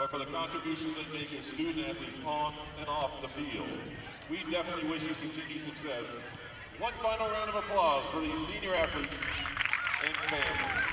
but for the contributions they make as student athletes on and off the field. We definitely wish you continued success. One final round of applause for these senior athletes and families.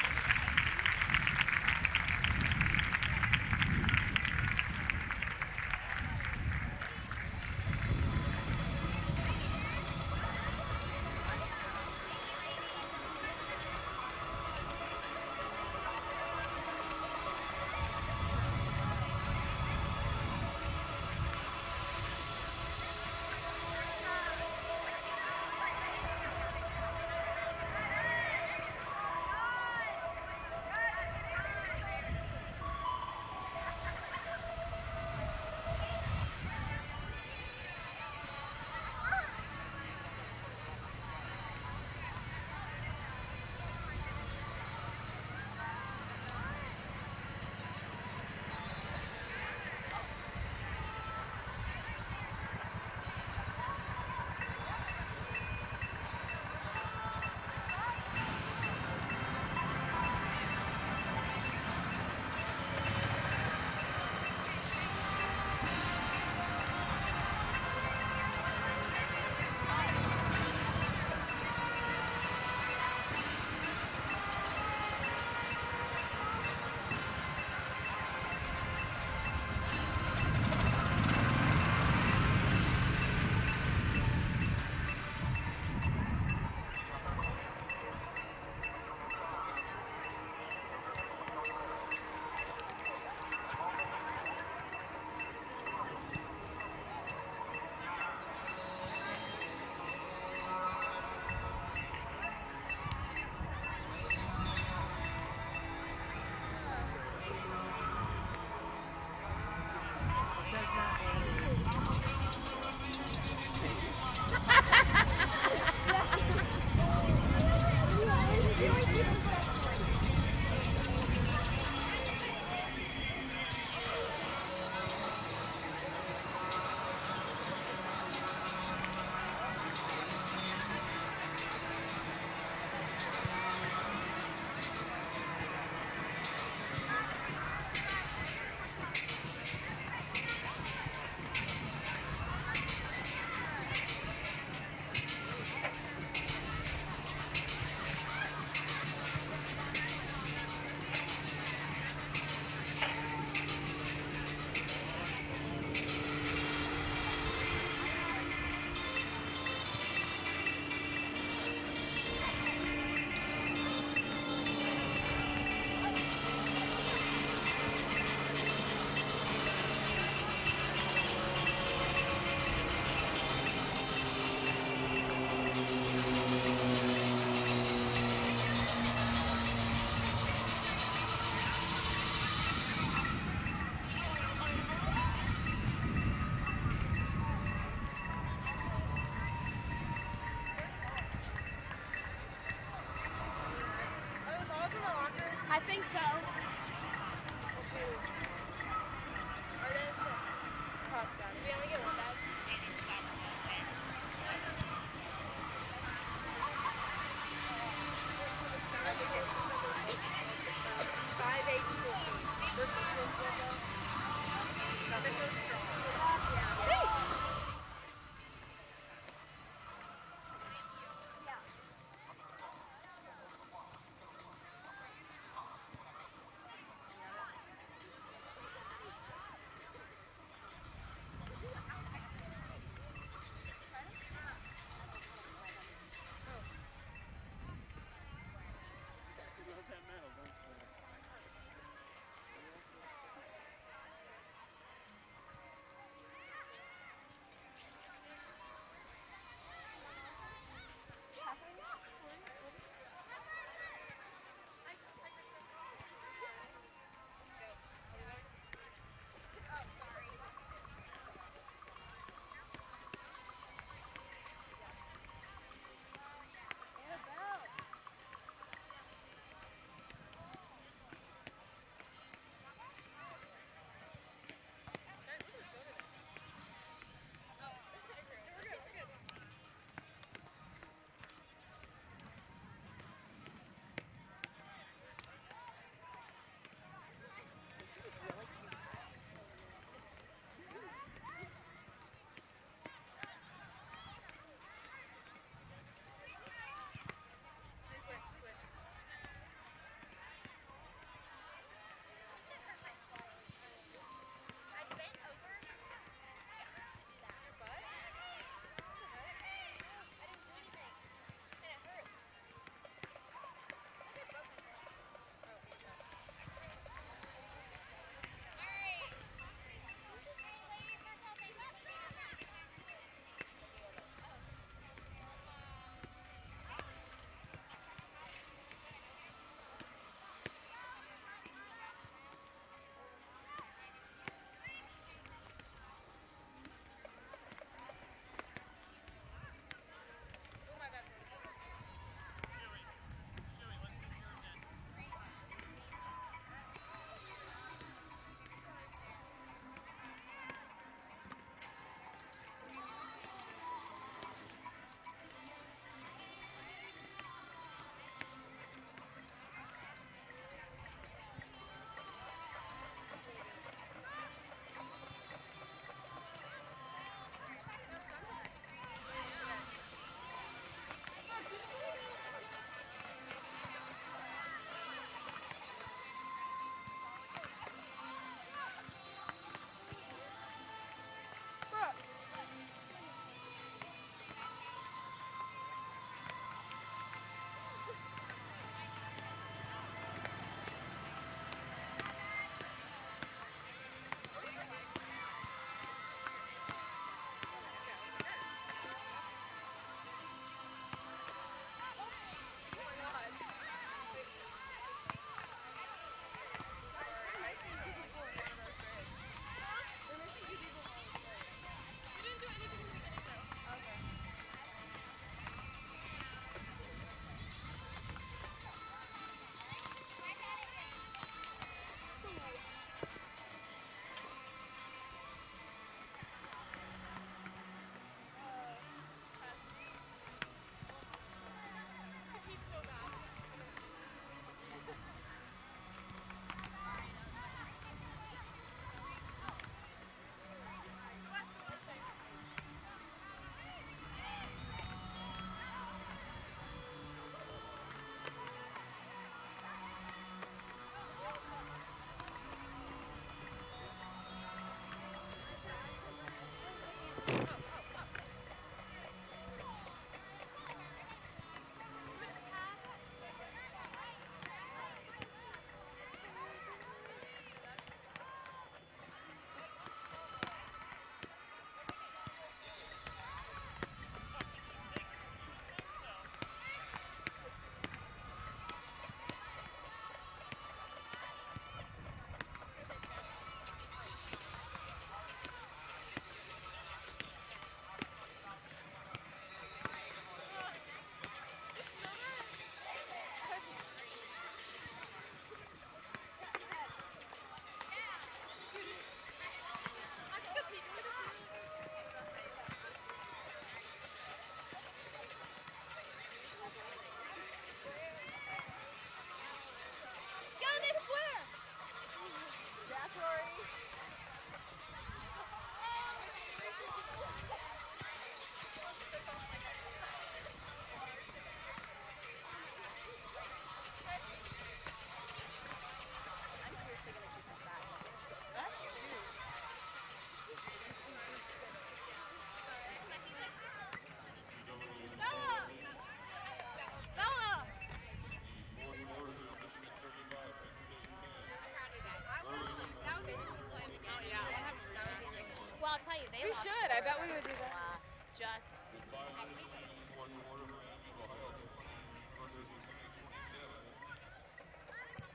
I'll tell you, they We lost should. I bet we would do that. Just With 5 minutes remaining in the fourth quarter, Miami of Ohio 20 versus Ursuline 27.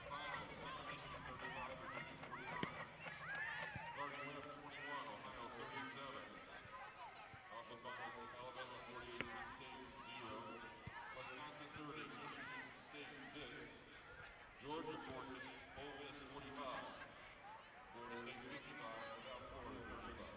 Final, Central Michigan 35, Virginia 49. Starting Webb 21, Ohio 37. Also finals, Alabama 48, Penn State 0. Wisconsin 30, Michigan State 6. Georgia 14, Ole Miss 45. Florida State 55, South Florida 35.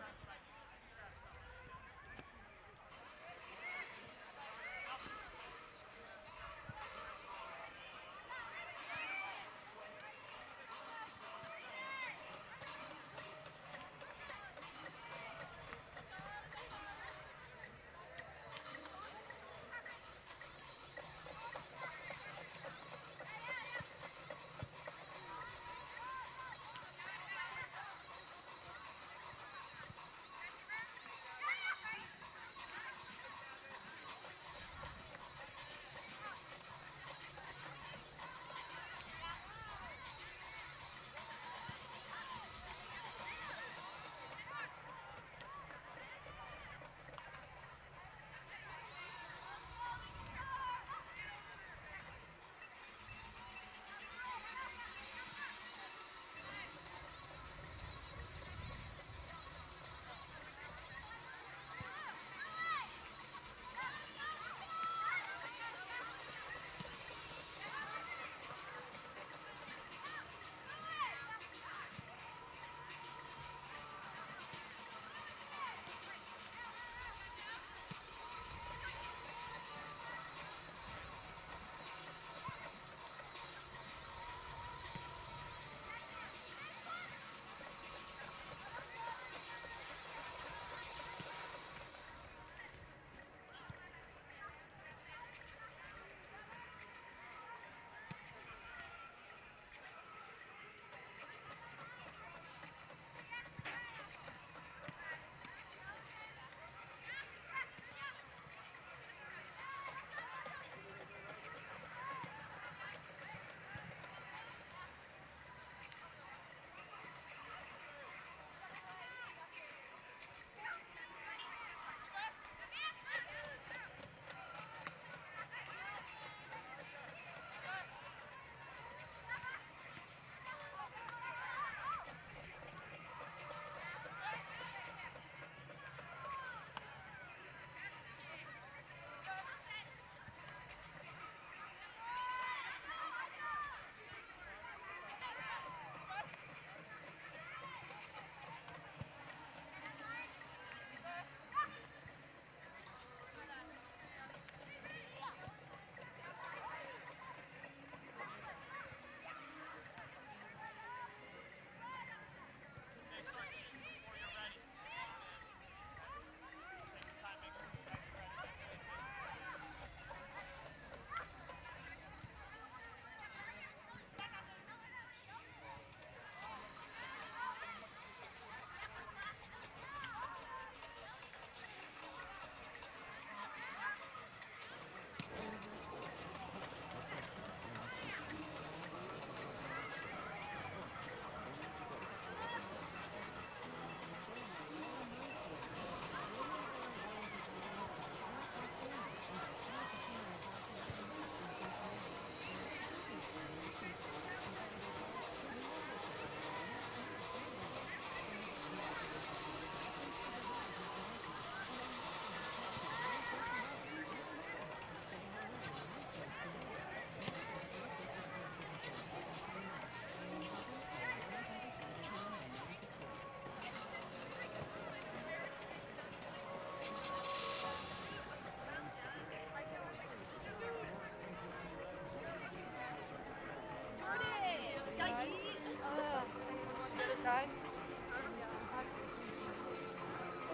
Side.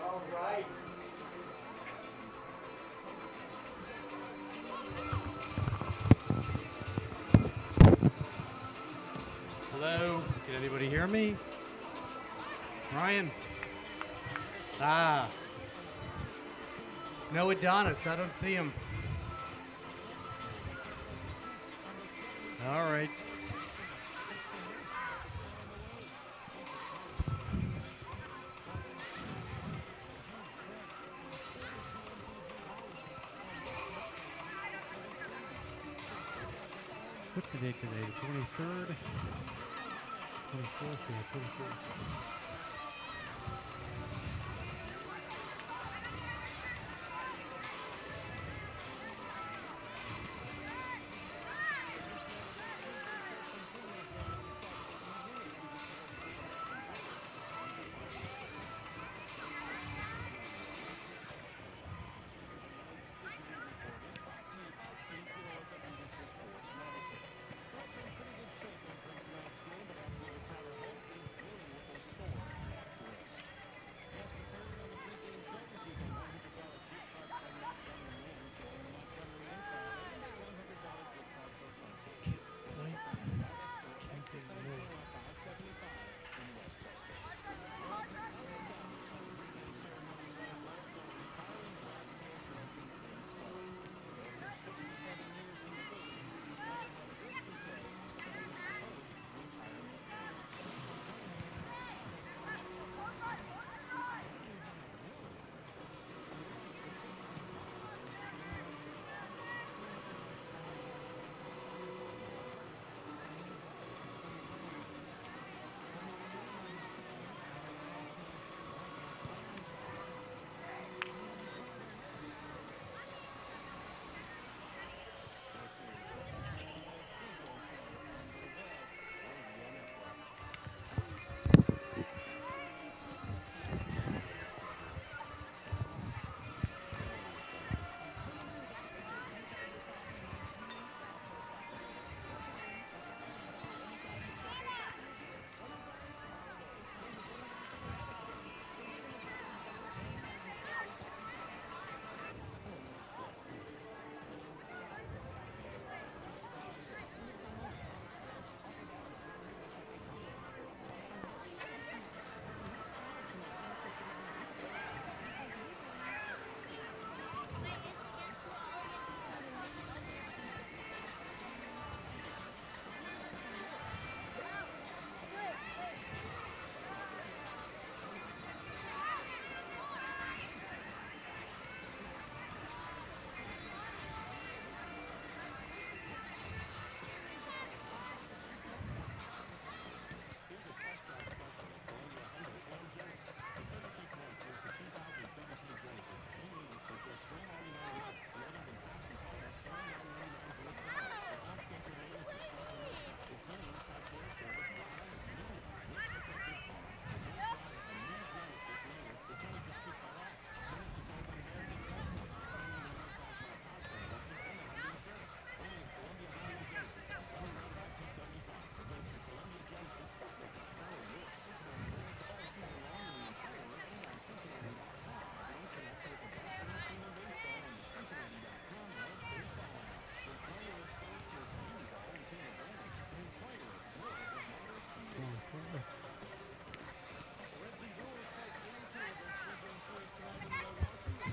All right. Hello, can anybody hear me? Ryan? No Adonis, I don't see him. All right. What's the date today? The 23rd? 24th? Yeah, 24th.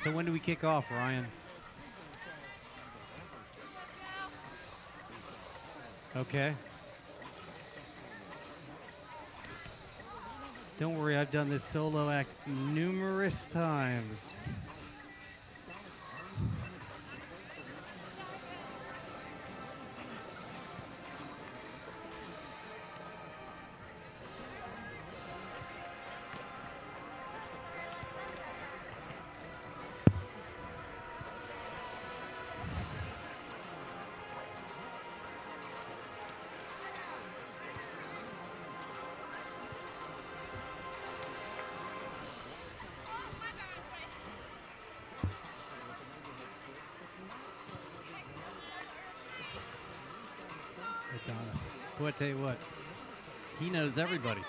So when do we kick off, Ryan? Okay. Don't worry, I've done this solo act numerous times. Well, I tell you what, he knows everybody.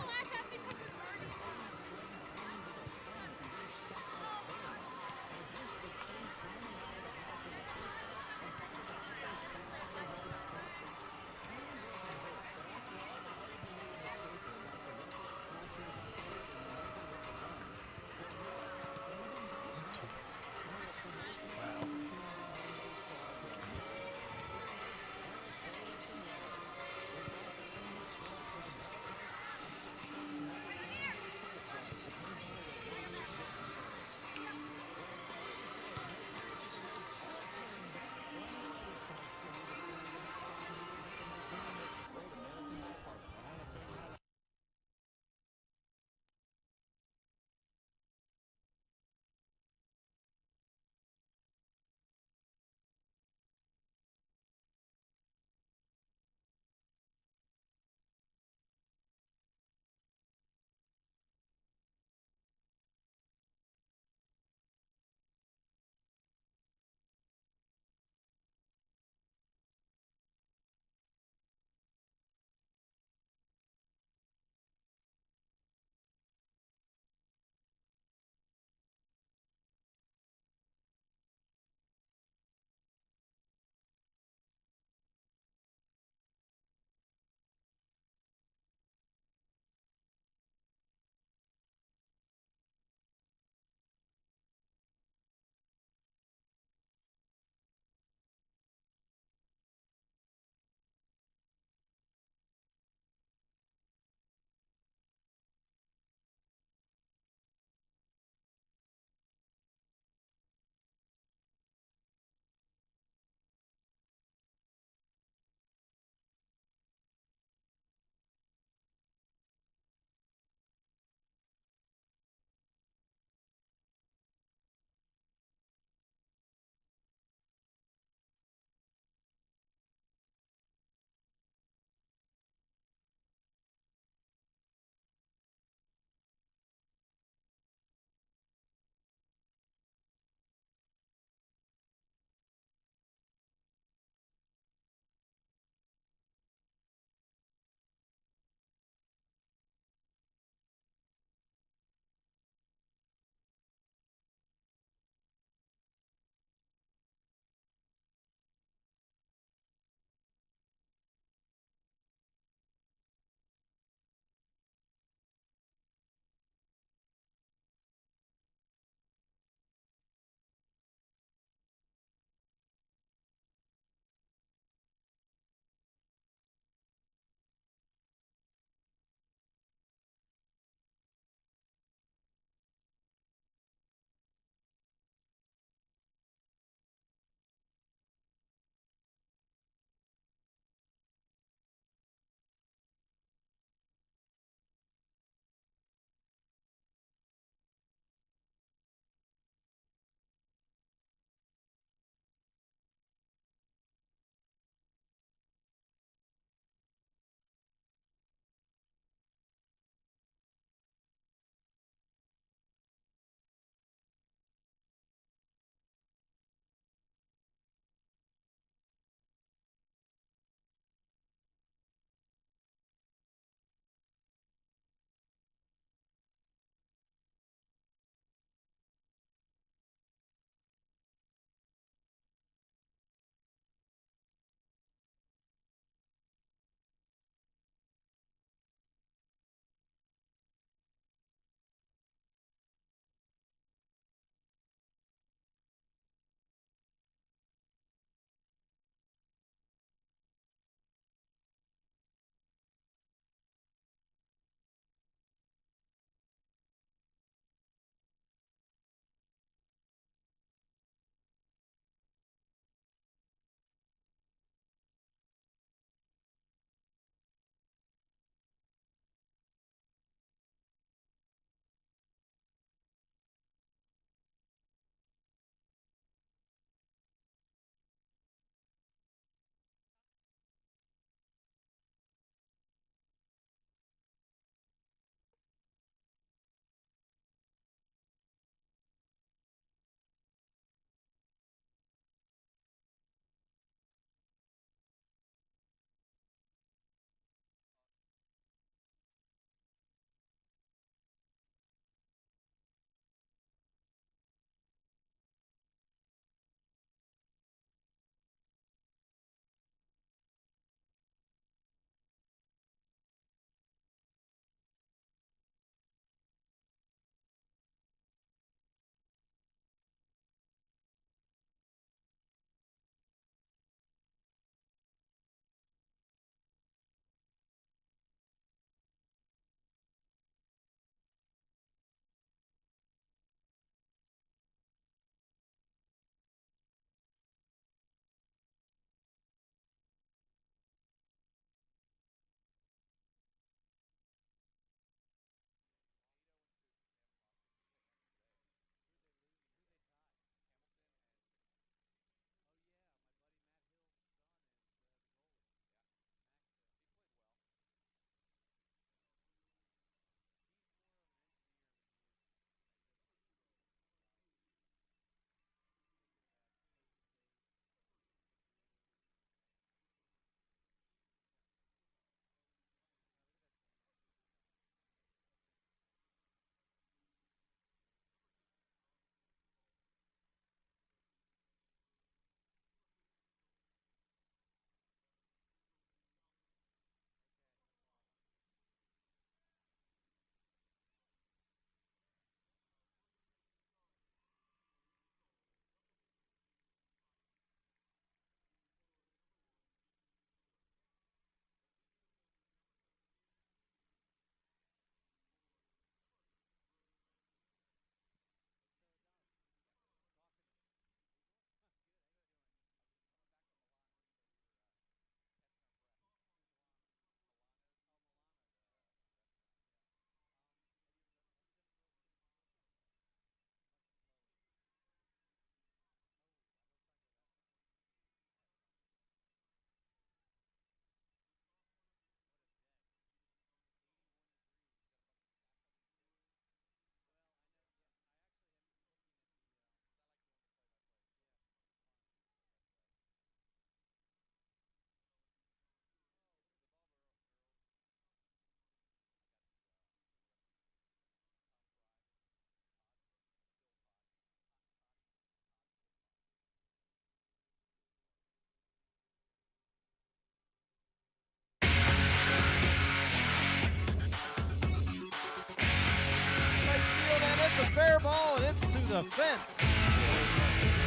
a fair ball, and it's to the fence.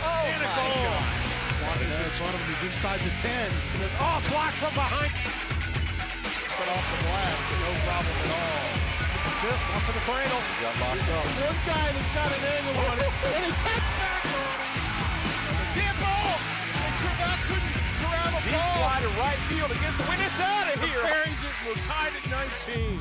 Oh, and a goal. Walking in front of him. He's inside the 10. Oh, blocked from behind. Cut off the glass, but no problem at all. Tip, up to the cradle. He got locked up. One guy that's got an angle on it, and he cuts back on it. And the damn ball. And Krivak couldn't corral the Deep ball. fly to right field against the wind. It's out of here. Buries it, and we're tied at 19.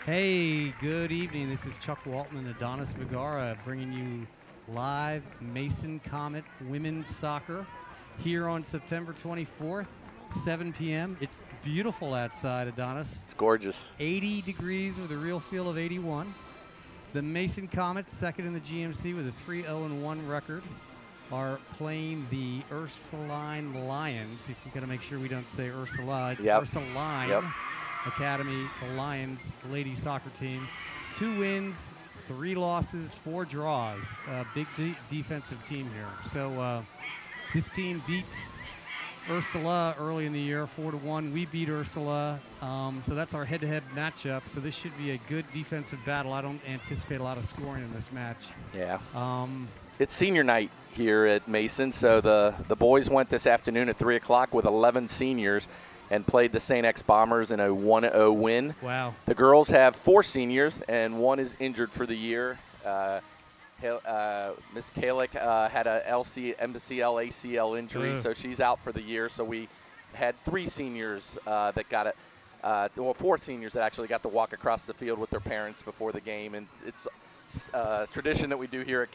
Hey, good evening. This is Chuck Walton and Adonis Vergara bringing you live Mason Comet women's soccer here on September 24th, 7 p.m. It's beautiful outside, Adonis. It's gorgeous. 80 degrees with a real feel of 81. The Mason Comets, second in the GMC with a 3-0-1 record, are playing the Ursuline Lions. You've got to make sure we don't say Ursula. It's Ursuline Academy, the Lions ladies soccer team. 2 wins, 3 losses, 4 draws. Big defensive team here. So this team beat Ursula early in the year, 4-1. We beat Ursula. So that's our head-to-head matchup. So this should be a good defensive battle. I don't anticipate a lot of scoring in this match. Yeah. It's senior night here at Mason. So the boys went this afternoon at 3 o'clock with 11 seniors and played the St. X Bombers in a 1-0 win. Wow. The girls have 4 seniors, and 1 is injured for the year. Miss Kalick had a MCL ACL injury, so she's out for the year. So we had 3 seniors that got it. 4 seniors that actually got to walk across the field with their parents before the game, and it's tradition that we do here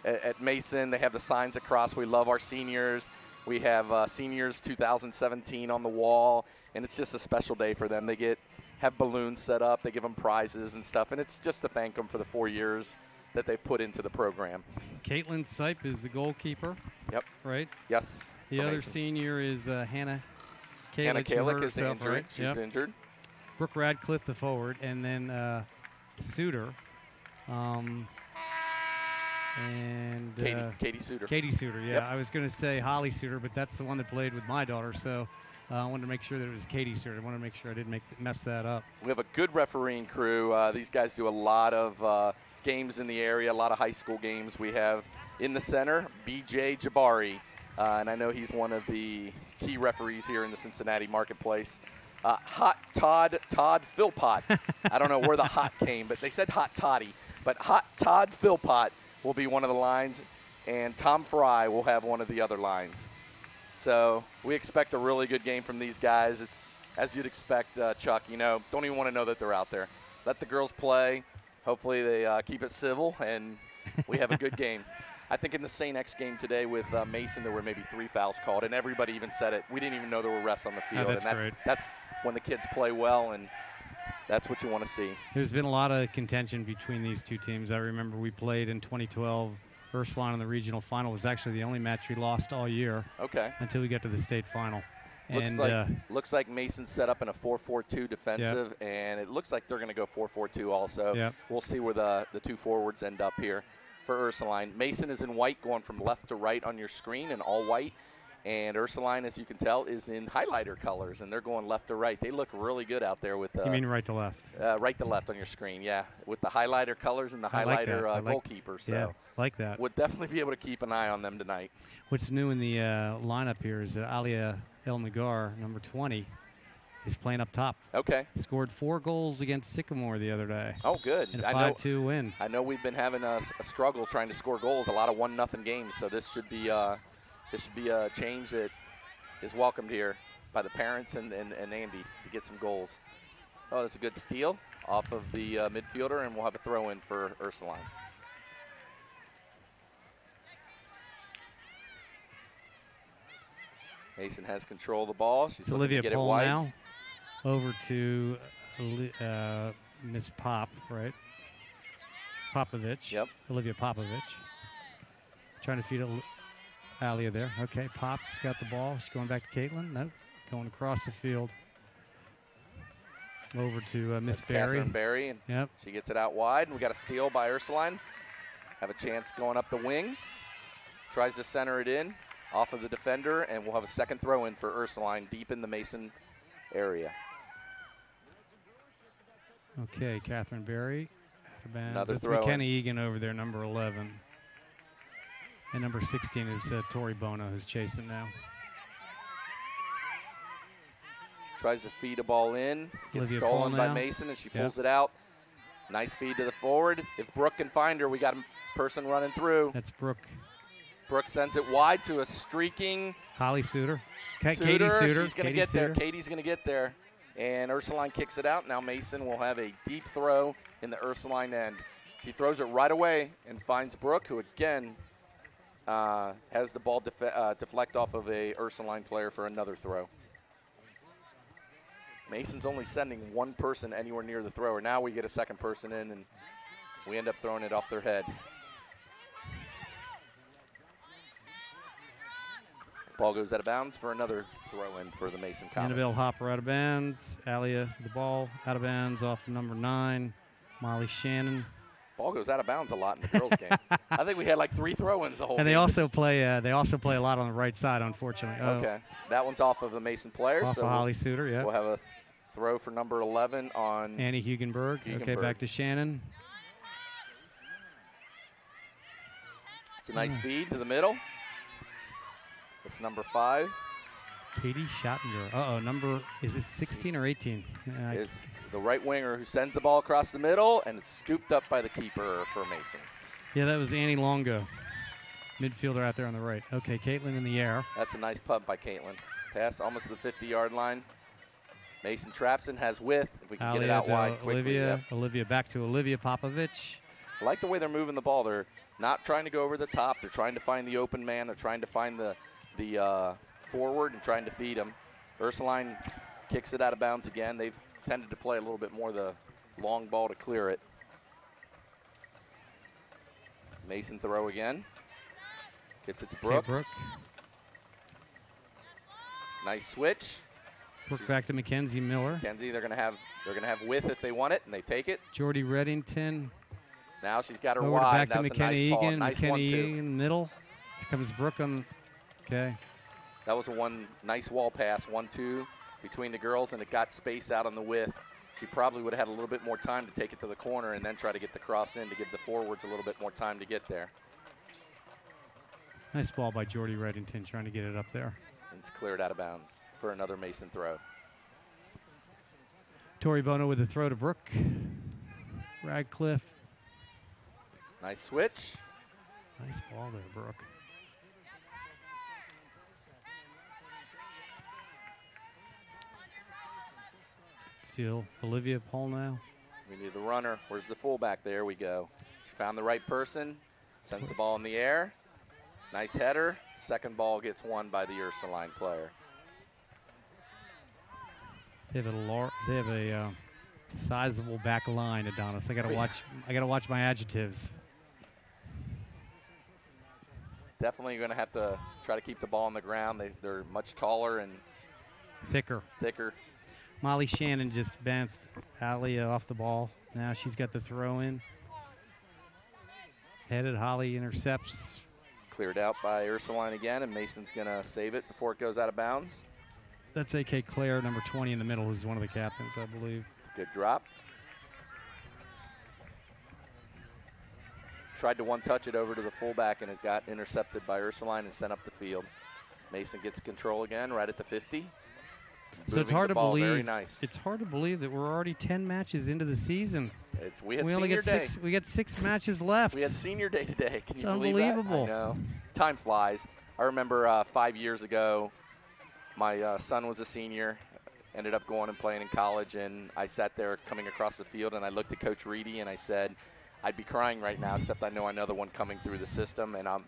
at Mason. They have the signs across. We love our seniors. We have seniors 2017 on the wall, and it's just a special day for them. They have balloons set up. They give them prizes and stuff, and it's just to thank them for the 4 years that they've put into the program. Caitlin Sipe is the goalkeeper. Yep. Right? Yes. The other senior is Hannah Kalick. Hannah Kalick is herself, injured. right? She's injured. Brooke Radcliffe, the forward, and then Suter. And Katie Suter. Katie Suter, yeah. Yep. I was going to say Holly Suter, but that's the one that played with my daughter, so I wanted to make sure that it was Katie Suter. I wanted to make sure I didn't mess that up. We have a good refereeing crew. These guys do a lot of games in the area, a lot of high school games. We have in the center, B.J. Jabari, and I know he's one of the key referees here in the Cincinnati marketplace. Hot Todd Philpott. I don't know where the hot came, but they said Hot Toddy. But Hot Todd Philpott will be one of the lines, and Tom Fry will have one of the other lines. So we expect a really good game from these guys. It's, as you'd expect, Chuck, don't even want to know that they're out there. Let the girls play. Hopefully they keep it civil, and we have a good game. I think in the St. X game today with Mason, there were maybe 3 fouls called, and everybody even said it. We didn't even know there were refs on the field. Oh, that's great. That's when the kids play well, and that's what you want to see. There's been a lot of contention between these two teams. I remember we played in 2012. Ursuline in the regional final was actually the only match we lost all year. Okay. Until we got to the state final. Looks like Mason's set up in a 4-4-2 defensive, and it looks like they're going to go 4-4-2 also. Yep. We'll see where the 2 forwards end up here for Ursuline. Mason is in white, going from left to right on your screen, and all white. And Ursuline, as you can tell, is in highlighter colors, and they're going left to right. They look really good out there with. You mean right to left? Right to left on your screen, yeah, with the highlighter colors and the highlighter goalkeeper. So yeah, like that. Would definitely be able to keep an eye on them tonight. What's new in the lineup here is Alia El Nagar, number 20, is playing up top. Okay. Scored 4 goals against Sycamore the other day. Oh, good. And a 5-2 win. I know we've been having a struggle trying to score goals, a lot of 1-0 games, so this should be a change that is welcomed here by the parents and Andy to get some goals. Oh, that's a good steal off of the midfielder, and we'll have a throw-in for Ursuline. Mason has control of the ball. She's It's looking Olivia to get it Pohl wide. now. Over to Miss Pop, right? Popovich. Yep. Olivia Popovich. Trying to feed Alia there. Okay, Pop's got the ball. She's going back to Caitlin. Nope. Going across the field. Over to Miss That's Berry. Catherine Berry, and Yep. she gets it out wide. We got a steal by Ursuline. Have a chance going up the wing. Tries to center it in off of the defender, and we'll have a second throw in for Ursuline deep in the Mason area. Okay, Catherine Berry. Out of bounds. Another That's throw in. McKenna Egan over there, number 11. And number 16 is Tori Bono, who's chasing now. Tries to feed a ball in. Gets Olivia stolen Pohl by now. Mason, and she Yep. pulls it out. Nice feed to the forward. If Brooke can find her, we got a person running through. That's Brooke. Brooke sends it wide to a streaking Holly Suter. Katie Suter. Suter. She's going to Katie get there. Suter. Katie's going to get there. And Ursuline kicks it out. Now Mason will have a deep throw in the Ursuline end. She throws it right away and finds Brooke, who again has the ball deflect off of a Ursuline player for another throw. Mason's only sending one person anywhere near the thrower. Now we get a second person in, and we end up throwing it off their head. Ball goes out of bounds for another throw in for the Mason Comets. Annabelle Hopper out of bounds. Alia, the ball out of bounds off number 9. Molly Shannon. Ball goes out of bounds a lot in the girls' game. I think we had like 3 throw-ins the whole And game. they also play a lot on the right side, unfortunately. Oh, Okay, that one's off of the Mason player. off so of Holly Suter, yeah. we'll have a throw for number 11 on Annie Hugenberg. Okay, Hugenberg. back to Shannon. It's a nice feed to the middle. It's number 5. Katie Schottinger. Uh-oh, is this 16 or 18? It's the right winger who sends the ball across the middle, and it's scooped up by the keeper for Mason. Yeah, that was Annie Longo. Midfielder out there on the right. Okay, Caitlin in the air. That's a nice punt by Caitlin. Pass almost to the 50-yard line. Mason traps and has width. If we can get it out to wide quickly. Olivia. Yep. Olivia back to Olivia Popovich. I like the way they're moving the ball. They're not trying to go over the top. They're trying to find the open man. They're trying to find the forward and trying to feed him. Ursuline kicks it out of bounds again. They've tended to play a little bit more the long ball to clear it. Mason throw again. Gets it to Brooke. Okay, Brooke. Nice switch. Brooke back to Mackenzie Miller. Kenzie, they're gonna have width if they want it, and they take it. Jordy Reddington. Now she's got her Over wide. back to That was a McKenna nice ball. Egan. Nice McKenna 1-2. Egan, middle. Here comes Brooke on. Okay. That was one nice wall pass, 1-2 between the girls, and it got space out on the width. She probably would have had a little bit more time to take it to the corner and then try to get the cross in to give the forwards a little bit more time to get there. Nice ball by Jordy Reddington trying to get it up there. And it's cleared out of bounds for another Mason throw. Tori Bono with the throw to Brooke. Radcliffe. Nice switch. Nice ball there, Brooke. Still Olivia Pohl now. We need the runner. Where's the fullback? There we go. She found the right person. Sends the ball in the air. Nice header. Second ball gets won by the Ursuline player. They have a sizable back line, Adonis. I gotta watch my adjectives. Definitely going to have to try to keep the ball on the ground. They're much taller and Thicker. Molly Shannon just bounced Alia off the ball. Now she's got the throw in. Headed, Holly intercepts. Cleared out by Ursuline again, and Mason's going to save it before it goes out of bounds. That's A.K. Claire, number 20 in the middle, who's one of the captains, I believe. It's a good drop. Tried to one-touch it over to the fullback, and it got intercepted by Ursuline and sent up the field. Mason gets control again right at the 50. So it's Moving hard the to ball believe. Very nice. It's hard to believe that we're already 10 matches into the season. We had We only senior get day. we got 6 matches left. We had senior day today. Can It's you believe that? unbelievable. I know. Time flies. I remember 5 years ago, my son was a senior, ended up going and playing in college, and I sat there coming across the field, and I looked at Coach Reedy, and I said, I'd be crying right now, except I know another one coming through the system, and I'm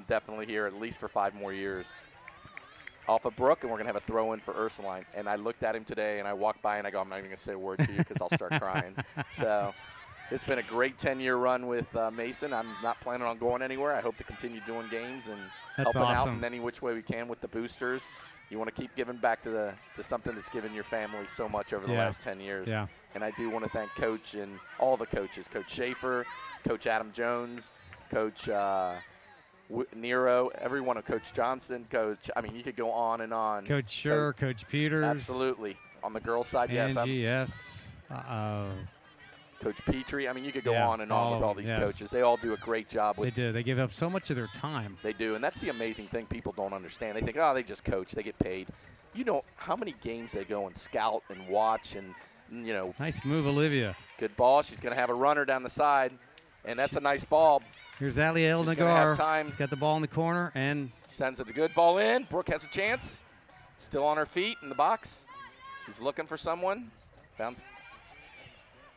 definitely here at least for 5 more years. off of Brooke, and we're going to have a throw in for Ursuline. And I looked at him today, and I walked by, and I go, I'm not even going to say a word to you because I'll start crying. So it's been a great 10-year run with Mason. I'm not planning on going anywhere. I hope to continue doing games and helping out in any which way we can with the boosters. You want to keep giving back to something that's given your family so much over the last 10 years. Yeah. And I do want to thank Coach and all the coaches, Coach Schaefer, Coach Adam Jones, Coach Nero, everyone, Coach Johnson, I mean, you could go on and on. Coach Schur, Coach Peters. Absolutely. On the girls' side, Angie, yes. yes. Coach Petrie. I mean, you could go on and on with all these coaches. They all do a great job. They do. They give up so much of their time. They do, and that's the amazing thing people don't understand. They think, oh, they just coach. They get paid. You know how many games they go and scout and watch and, you know. Nice move, Olivia. Good ball. She's going to have a runner down the side, and that's a nice ball. Here's Aliel Nagar. She's got the ball in the corner and sends it a good ball in. Brooke has a chance. Still on her feet in the box. She's looking for someone.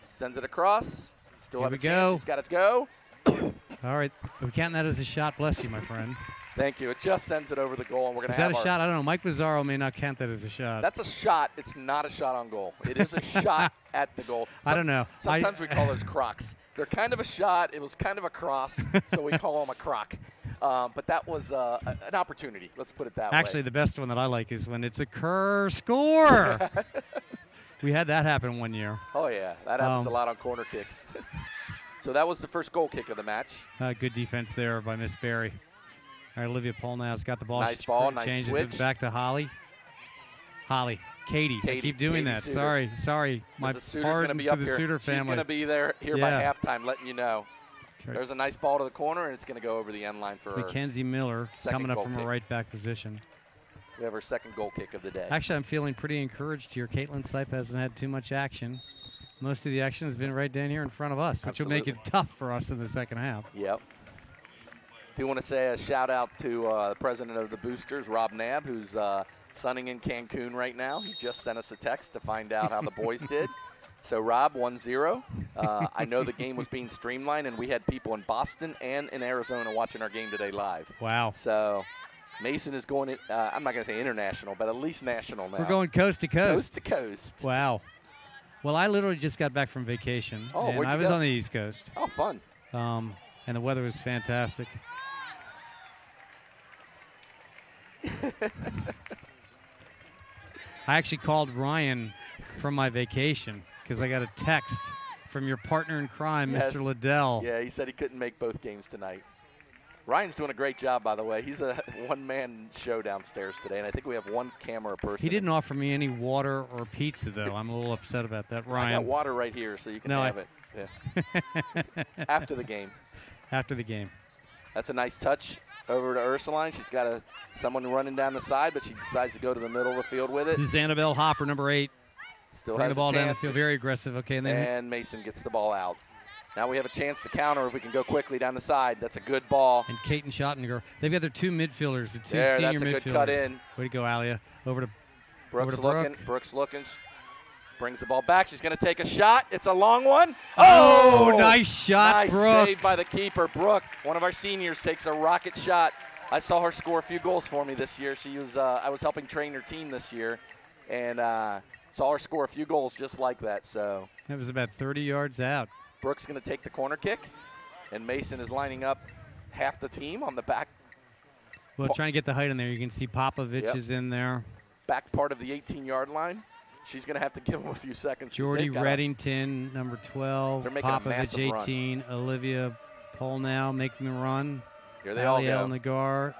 Sends it across. Still have a chance. She's got it to go. All right. We count that as a shot. Bless you, my friend. Thank you. It just sends it over the goal, and we're going to have Is that a shot? I don't know. Mike Mazzaro may not count that as a shot. That's a shot. It's not a shot on goal. It is a shot at the goal. I don't know. Sometimes we call those crocs. They're kind of a shot. It was kind of a cross, so we call them a croc. But that was an opportunity. Let's put it that way. Actually, the best one that I like is when it's a curve score. We had that happen one year. Oh, yeah. That happens a lot on corner kicks. So that was the first goal kick of the match. Good defense there by Miss Barry. All right, Olivia Polnow's got the ball. Nice ball, nice changes switch. It back to Holly. Katie. I keep doing that. Suter. Sorry. My pardons to the Suter family. She's going to be there by halftime, letting you know. Okay. There's a nice ball to the corner, and it's going to go over the end line for her. Mackenzie Miller coming up from a right back position. We have our second goal kick of the day. Actually, I'm feeling pretty encouraged here. Caitlin Sipe hasn't had too much action. Most of the action has been right down here in front of us, which will make it tough for us in the second half. Yep. Do want to say a shout out to the president of the Boosters, Rob Nabb, who's sunning in Cancun right now. He just sent us a text to find out how the boys did. So, Rob, 1-0. I know the game was being streamlined, and we had people in Boston and in Arizona watching our game today live. Wow. So, Mason is going, I'm not going to say international, but at least national now. We're going coast to coast. Coast to coast. Wow. Well, I literally just got back from vacation. Oh, and I was on the East Coast. Oh, fun. And the weather was fantastic. I actually called Ryan from my vacation because I got a text from your partner in crime, Mr. Liddell. Yeah, he said he couldn't make both games tonight. Ryan's doing a great job, by the way. He's a one-man show downstairs today, and I think we have one camera person. He didn't offer me any water or pizza, though. I'm a little upset about that, Ryan. I got water right here, so you can have it. Yeah. After the game. After the game. That's a nice touch over to Ursuline. She's got someone running down the side, but she decides to go to the middle of the field with it. This is Annabelle Hopper, number 8. Still Bring has the ball a down the chance. field, very aggressive. Okay, and Mason gets the ball out. Now we have a chance to counter if we can go quickly down the side. That's a good ball. And Kate and Schottenegger. They've got their 2 midfielders, the 2 senior midfielders. That's a good cut in. Way to go, Alia. Over to Brooks Brooke. looking. Brooks looking. Brings the ball back. She's going to take a shot. It's a long one. Oh, nice shot, nice Brooke. Save by the keeper. Brooke, one of our seniors, takes a rocket shot. I saw her score a few goals for me this year. She was I was helping train her team this year, and saw her score a few goals just like that. So that was about 30 yards out. Brooke's going to take the corner kick, and Mason is lining up half the team on the back. Well, trying to get the height in there. You can see Popovich is in there. Back part of the 18-yard line. She's going to have to give him a few seconds. Jordy Reddington, number 12. They're making Popovich, 18. Run. Olivia Polnow making the run. Here they all go. Nagar.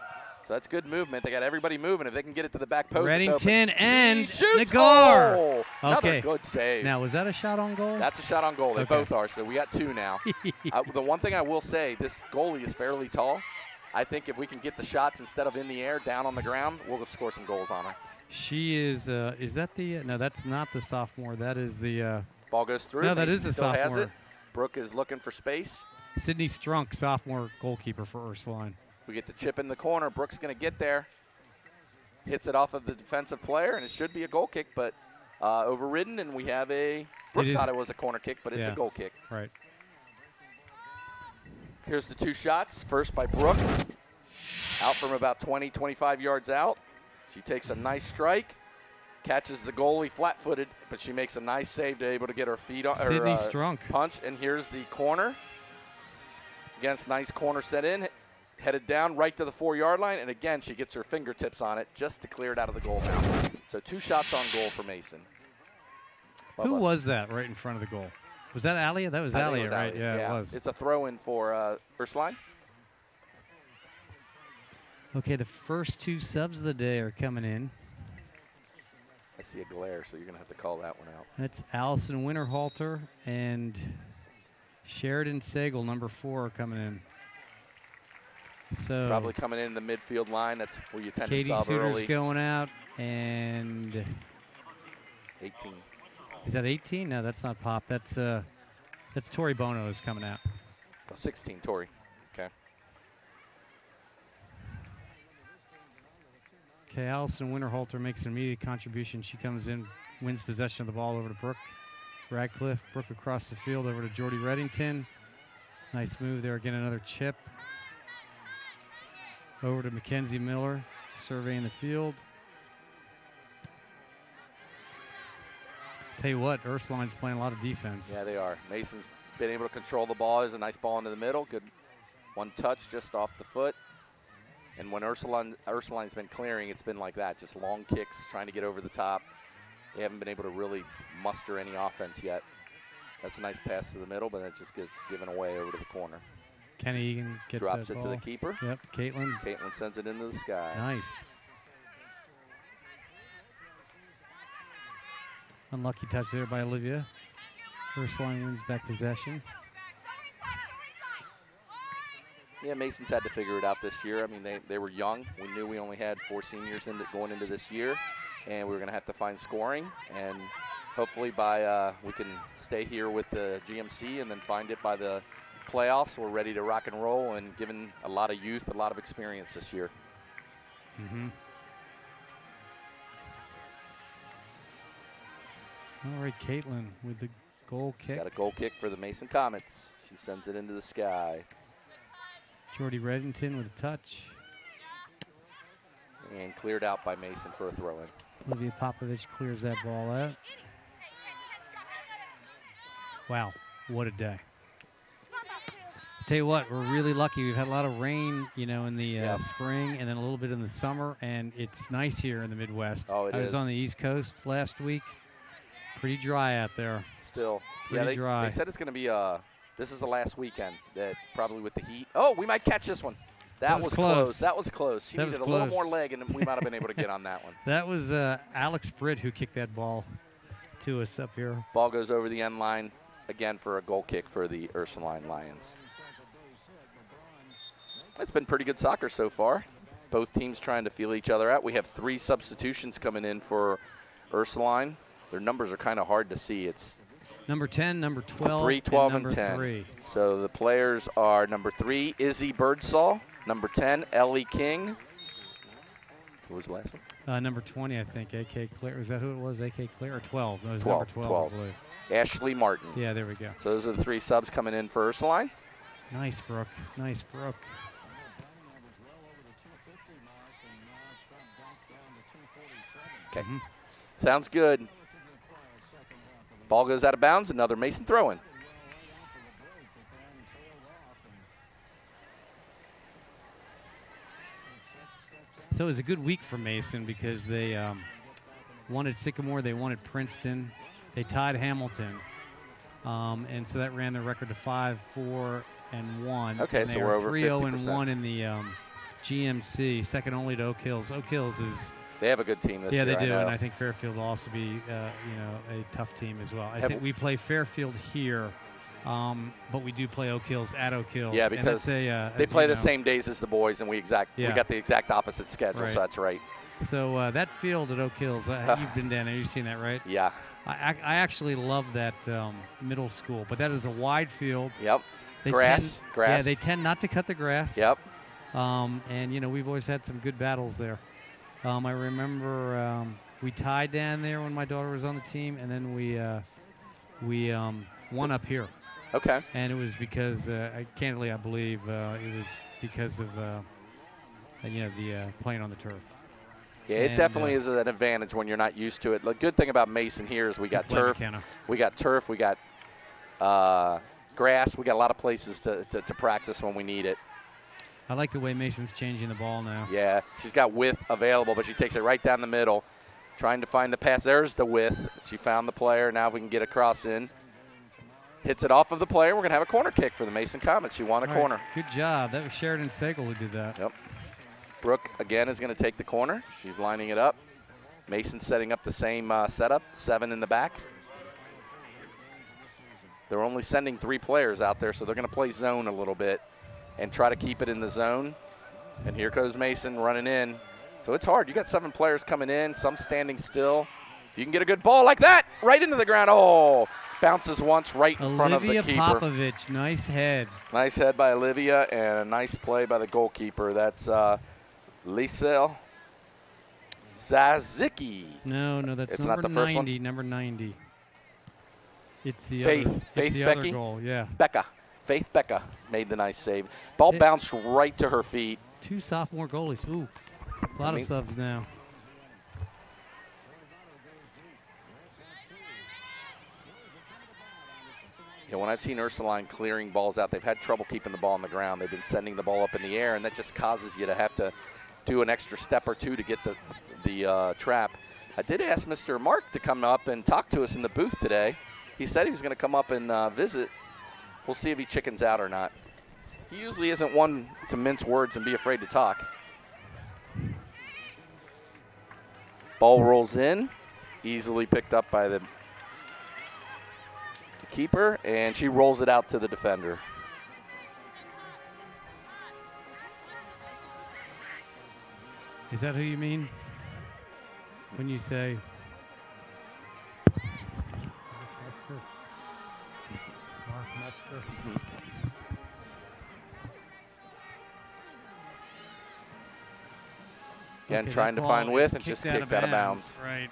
So that's good movement. They got everybody moving. If they can get it to the back post, Reddington and Nagar. Oh! Okay. Another good save. Now, was that a shot on goal? That's a shot on goal. They both are, so we got 2 now. The one thing I will say, this goalie is fairly tall. I think if we can get the shots instead of in the air, down on the ground, we'll score some goals on her. She is that the no, that's not the sophomore. That is the ball goes through. No, that is the sophomore. Has it. Brooke is looking for space. Sydney Strunk, sophomore goalkeeper for Ursuline. We get the chip in the corner. Brooke's going to get there. Hits it off of the defensive player, and it should be a goal kick, but overridden, and we have a Brooke thought it was a corner kick, but it's a goal kick. Right. Here's the 2 shots. First by Brooke. Out from about 20, 25 yards out. She takes a nice strike, catches the goalie flat-footed, but she makes a nice save to able to get her feet on Sydney her Strunk. punch. And here's the corner. Against nice corner set in, headed down right to the 4-yard line, and again she gets her fingertips on it just to clear it out of the goal now. So 2 shots on goal for Mason. Who was that right in front of the goal? Was that Alia? That was Alia, right? Alia. Yeah, it was. It's a throw-in for Ursuline. Okay, the first 2 subs of the day are coming in. I see a glare, so you're going to have to call that one out. That's Allison Winterhalter and Sheridan Sagal, number 4, are coming in. So Probably coming in the midfield line. That's where you tend Katie to sub Suter's early. going out, and 18. is that 18? No, that's not Pop. That's Tori Bono is coming out. Oh, 16, Tori. Okay. Okay, Allison Winterhalter makes an immediate contribution. She comes in, wins possession of the ball over to Brooke Radcliffe. Brooke across the field over to Jordy Reddington. Nice move there. Again, another chip. Over to Mackenzie Miller, surveying the field. Tell you what, Ursuline's playing a lot of defense. Yeah, they are. Mason's been able to control the ball. There's a nice ball into the middle. Good one touch just off the foot. And when Ursuline's been clearing, it's been like that, just long kicks, trying to get over the top. They haven't been able to really muster any offense yet. That's a nice pass to the middle, but that just gets given away over to the corner. Kenny Egan gets Drops that it ball. to the keeper. Yep, Caitlin. Caitlin sends it into the sky. Nice. Unlucky touch there by Olivia. Ursuline wins back possession. Yeah, Mason's had to figure it out this year. I mean, they were young. We knew we only had 4 seniors going into this year, and we were going to have to find scoring. And hopefully we can stay here with the GMC and then find it by the playoffs. We're ready to rock and roll and given a lot of youth, a lot of experience this year. Mm-hmm. All right, Caitlin with the goal kick. Got a goal kick for the Mason Comets. She sends it into the sky. Jordy Reddington with a touch. And cleared out by Mason for a throw-in. Olivia Popovich clears that ball out. Wow, what a day. Tell you what, we're really lucky. We've had a lot of rain, in the spring and then a little bit in the summer, and it's nice here in the Midwest. Oh, it I was is. on the East Coast last week. Pretty dry out there. Still. Pretty dry. They said it's going to be this is the last weekend, that probably with the heat. Oh, we might catch this one. That was close. That was close. She needed a little more leg, and we might have been able to get on that one. That was Alex Britt who kicked that ball to us up here. Ball goes over the end line again for a goal kick for the Ursuline Lions. It's been pretty good soccer so far. Both teams trying to feel each other out. We have 3 substitutions coming in for Ursuline. Their numbers are kind of hard to see. It's number 10, number 12, 3, 12, and and 10. 3. So the players are number 3, Izzy Birdsall. Number 10, Ellie King. Who was the last one? Number 20, I think, A.K. Claire. Is that who it was, A.K. Claire? Or 12? No, it was 12, number 12, 12. I believe. Ashley Martin. Yeah, there we go. So those are the 3 subs coming in for Ursuline. Nice, Brooke. Nice, Brooke. Okay. Sounds good. Ball goes out of bounds. Another Mason throw-in. So it was a good week for Mason because they wanted Sycamore, they wanted Princeton, they tied Hamilton, and so that ran the record to 5-4-1. Okay, and so they we're are over 3-0-1 in the GMC, second only to Oak Hills. Oak Hills is They have a good team this year. yeah, they do, I know. and I think Fairfield will also be a tough team as well. I think we play Fairfield here. But we do play Oak Hills at Oak Hills. Yeah, because they play the same days as the boys, and we got the exact opposite schedule, so that's right. So that field at Oak Hills, you've been down there. You've seen that, right? Yeah. I actually love that middle school, but that is a wide field. Yep. Grass. Grass. Yeah, they tend not to cut the grass. Yep. And, we've always had some good battles there. I remember we tied down there when my daughter was on the team, and then we won up here. Okay. And it was because, candidly, I believe it was because of, the playing on the turf. Yeah, it definitely is an advantage when you're not used to it. The good thing about Mason here is we got turf. We got grass. We got a lot of places to practice when we need it. I like the way Mason's changing the ball now. Yeah, she's got width available, but she takes it right down the middle, trying to find the pass. There's the width. She found the player. Now if we can get a cross in. Hits it off of the player. We're going to have a corner kick for the Mason Comets. She won a corner. Good job. That was Sheridan Sagal who did that. Yep. Brooke, again, is going to take the corner. She's lining it up. Mason setting up the same setup, 7 in the back. They're only sending 3 players out there, so they're going to play zone a little bit and try to keep it in the zone. And here goes Mason running in. So it's hard. You got 7 players coming in, some standing still. If you can get a good ball like that, right into the ground. Oh, bounces once right in front of the keeper. Olivia Popovich, nice head. Nice head by Olivia and a nice play by the goalkeeper. That's Lisel Zazicki. No, that's it's number not the 90. First one? Number 90. It's the Faith. other, Faith it's the Becky? other goal. Yeah. Becca. Faith Becca made the nice save. Ball bounced right to her feet. 2 sophomore goalies. Ooh, a lot of subs now. Yeah, when I've seen Ursuline clearing balls out, they've had trouble keeping the ball on the ground. They've been sending the ball up in the air, and that just causes you to have to do an extra step or two to get the trap. I did ask Mr. Mark to come up and talk to us in the booth today. He said he was going to come up and visit. We'll see if he chickens out or not. He usually isn't one to mince words and be afraid to talk. Ball rolls in, easily picked up by the keeper, and she rolls it out to the defender. Is that who you mean when you say? Mark Metzger. Again, trying to find width and just kicked out of bounds. Right.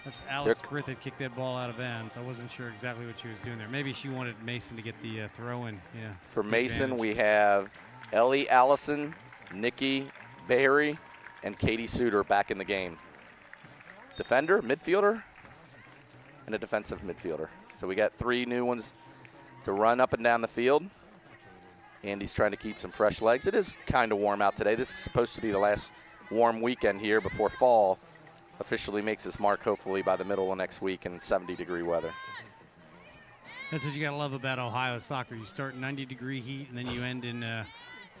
That's Alex Griffith that kicked that ball out of bounds. I wasn't sure exactly what she was doing there. Maybe she wanted Mason to get the throw in. Yeah. For Mason, we have Ellie Allison, Nikki Barry, and Katie Suter back in the game. Defender, midfielder, and a defensive midfielder. So we got 3 new ones to run up and down the field. Andy's trying to keep some fresh legs. It is kind of warm out today. This is supposed to be the last warm weekend here before fall officially makes its mark, hopefully by the middle of next week in 70-degree weather. That's what you got to love about Ohio soccer. You start 90-degree heat, and then you end in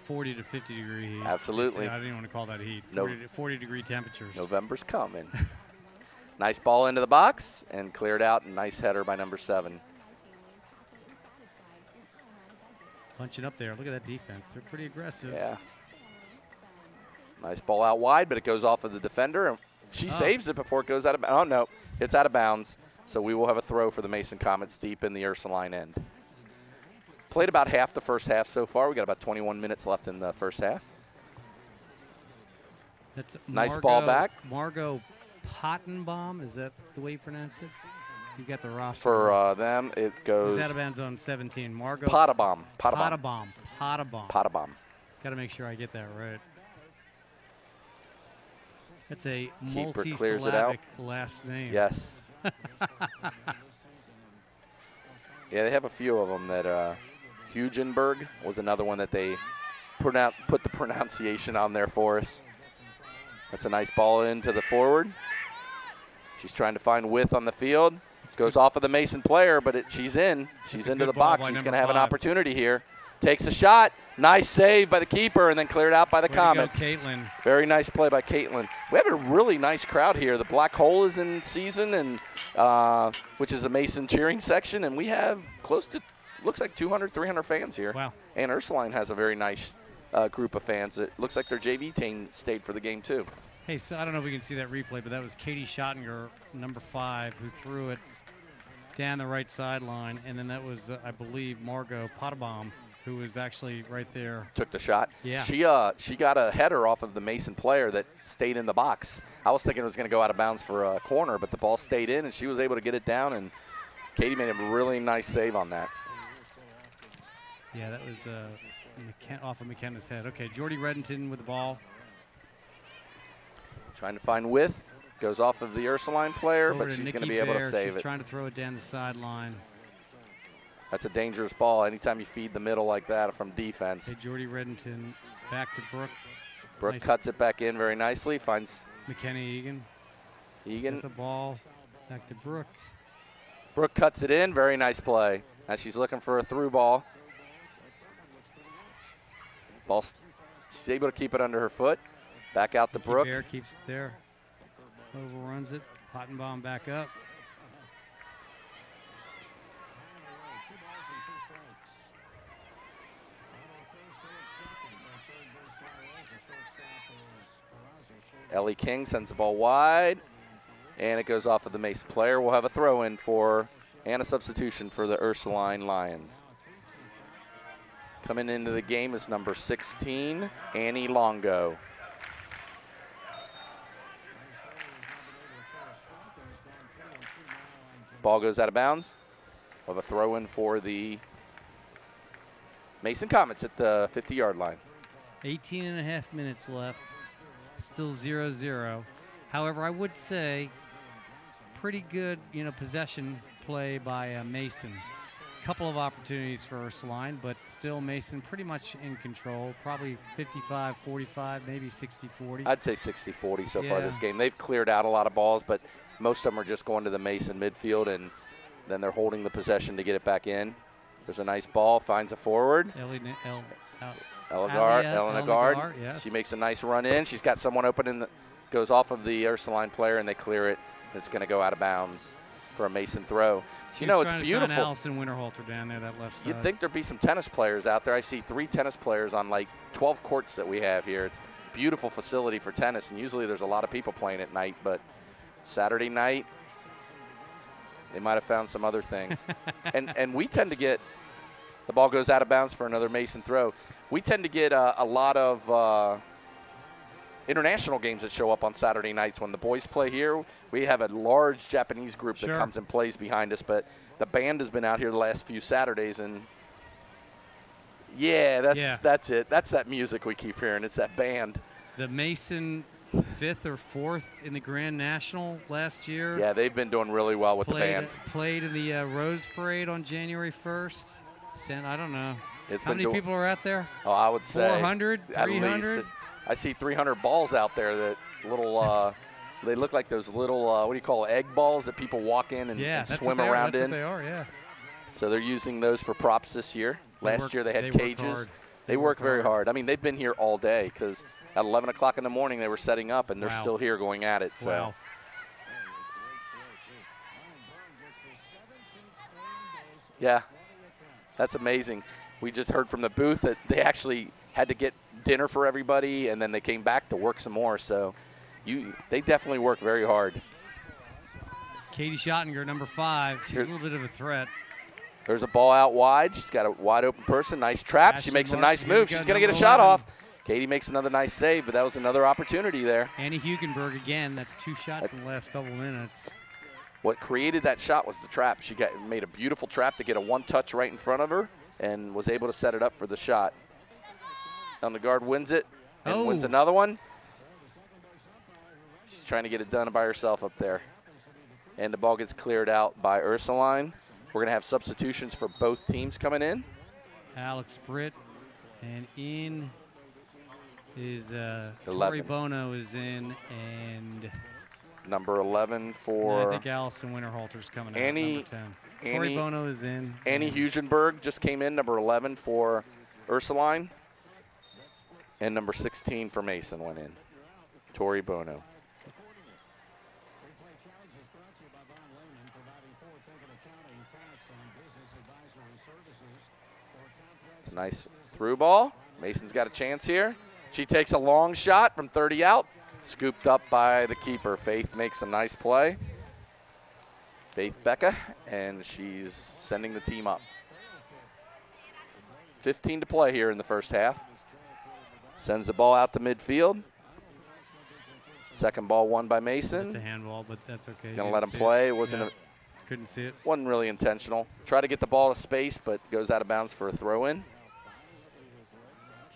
40 to 50-degree heat. Absolutely. I didn't want to call that heat. 40-degree temperatures. November's coming. Nice ball into the box and cleared out. Nice header by number 7. Punching up there. Look at that defense. They're pretty aggressive. Yeah. Nice ball out wide, but it goes off of the defender. She saves it before it goes out of bounds. Oh, no. It's out of bounds. So we will have a throw for the Mason Comets deep in the Ursuline end. Played about half the first half so far. We got about 21 minutes left in the first half. That's nice ball back. Margot Pottenbaum. Is that the way you pronounce it? You got the roster. For them, it goes. It's out of bounds on 17. Margot Pottenbaum. Pottenbaum. Got to make sure I get that right. That's a Keeper clears it out. multi-syllabic last name. Yes. Yeah, they have a few of them. That Hugenberg was another one that they put the pronunciation on there for us. That's a nice ball into the forward. She's trying to find width on the field. This goes off of the Mason player, but she's in. She's into the box. She's going to have an opportunity here. Takes a shot. Nice save by the keeper, and then cleared out by the Comets. Way to go, Caitlin. Very nice play by Caitlin. We have a really nice crowd here. The Black Hole is in season, and which is a Mason cheering section, and we have close to, looks like 200, 300 fans here. Wow. And Ursuline has a very nice group of fans. It looks like their JV team stayed for the game, too. Hey, so I don't know if we can see that replay, but that was Katie Schottinger, number 5, who threw it down the right sideline, and then that was, I believe, Margot Pottenbaum, who was actually right there. Took the shot. Yeah. She got a header off of the Mason player that stayed in the box. I was thinking it was going to go out of bounds for a corner, but the ball stayed in, and she was able to get it down, and Katie made a really nice save on that. Yeah, that was off of McKenna's head. Okay, Jordy Reddington with the ball. Trying to find width. Goes off of the Ursuline player, Over but to she's going to Nikki be able to Bear. save She's it. trying to throw it down the sideline. That's a dangerous ball anytime you feed the middle like that from defense. Hey, Jordy Reddington back to Brooke. Brooke Nice. cuts it back in very nicely. Finds McKenna Egan. Egan. Get the ball back to Brooke. Brooke cuts it in. Very nice play. Now she's looking for a through ball. She's able to keep it under her foot. Back out to Nikki Brooke. Bear keeps it there. Overruns it. Pottenbaum back up. Ellie King sends the ball wide, and it goes off of the Mason player. We'll have a throw-in and a substitution for the Ursuline Lions. Coming into the game is number 16, Annie Longo. Ball goes out of bounds. We'll have a throw-in for the Mason Comets at the 50-yard line. 18 and a half minutes left. Still 0-0. However, I would say pretty good, possession play by Mason. Couple of opportunities for Ursuline, but still Mason pretty much in control. Probably 55-45, maybe 60-40. I'd say 60-40 so far Yeah. this game. They've cleared out a lot of balls, but most of them are just going to the Mason midfield, and then they're holding the possession to get it back in. There's a nice ball, finds a forward. Elena Gard. Yes. She makes a nice run in. She's got someone open goes off of the Ursuline player, and they clear it. It's going to go out of bounds for a Mason throw. She's it's trying to beautiful. sign Allison Winterhalter down there, that left side. You'd think there'd be some tennis players out there. I see 3 tennis players on like 12 courts that we have here. It's a beautiful facility for tennis, and usually there's a lot of people playing at night, but Saturday night, they might have found some other things. and we tend to get, the ball goes out of bounds for another Mason throw. We tend to get a lot of international games that show up on Saturday nights when the boys play here. We have a large Japanese group that comes and plays behind us, but the band has been out here the last few Saturdays, and that's it. That's that music we keep hearing. It's that band. The Mason 5th or 4th in the Grand National last year. Yeah, they've been doing really well with the band. Played in the Rose Parade on January 1st. I don't know. How many people are out there? Oh, I would say 400, 300? I see 300 balls out there, that little, they look like those little, what do you call it, egg balls that people walk in and swim around in. That's what they are, yeah. So they're using those for props this year. Last year they had cages. They work very hard. I mean, they've been here all day because at 11 o'clock in the morning they were setting up, and they're still here going at it. So. Wow. Yeah, that's amazing. We just heard from the booth that they actually had to get dinner for everybody, and then they came back to work some more. So they definitely work very hard. Katie Schottinger, number 5. She's a little bit of a threat. There's a ball out wide. She's got a wide open person. Nice trap. Ashley She makes Martin, a nice move. She's going to get a 11. shot off. Katie makes another nice save, but that was another opportunity there. Annie Hugenberg again. That's 2 shots in the last couple minutes. What created that shot was the trap. She made a beautiful trap to get a one-touch right in front of her and was able to set it up for the shot. On the guard wins it and wins another one. She's trying to get it done by herself up there. And the ball gets cleared out by Ursuline. We're going to have substitutions for both teams coming in. Alex Britt, and in is 11. Tori Bono is in, and number 11 for. I think Allison Winterhalter's coming out. Annie, number 10. Tori Bono is in. Annie Hugenberg just came in, number 11 for Ursuline. And number 16 for Mason went in. Tori Bono. It's a nice through ball. Mason's got a chance here. She takes a long shot from 30 out. Scooped up by the keeper. Faith makes a nice play. Faith Becca, and she's sending the team up. 15 to play here in the first half. Sends the ball out to midfield. Second ball won by Mason. It's a handball, but that's okay. Going to let him play. It wasn't couldn't see it. Wasn't really intentional. Try to get the ball to space, but goes out of bounds for a throw-in.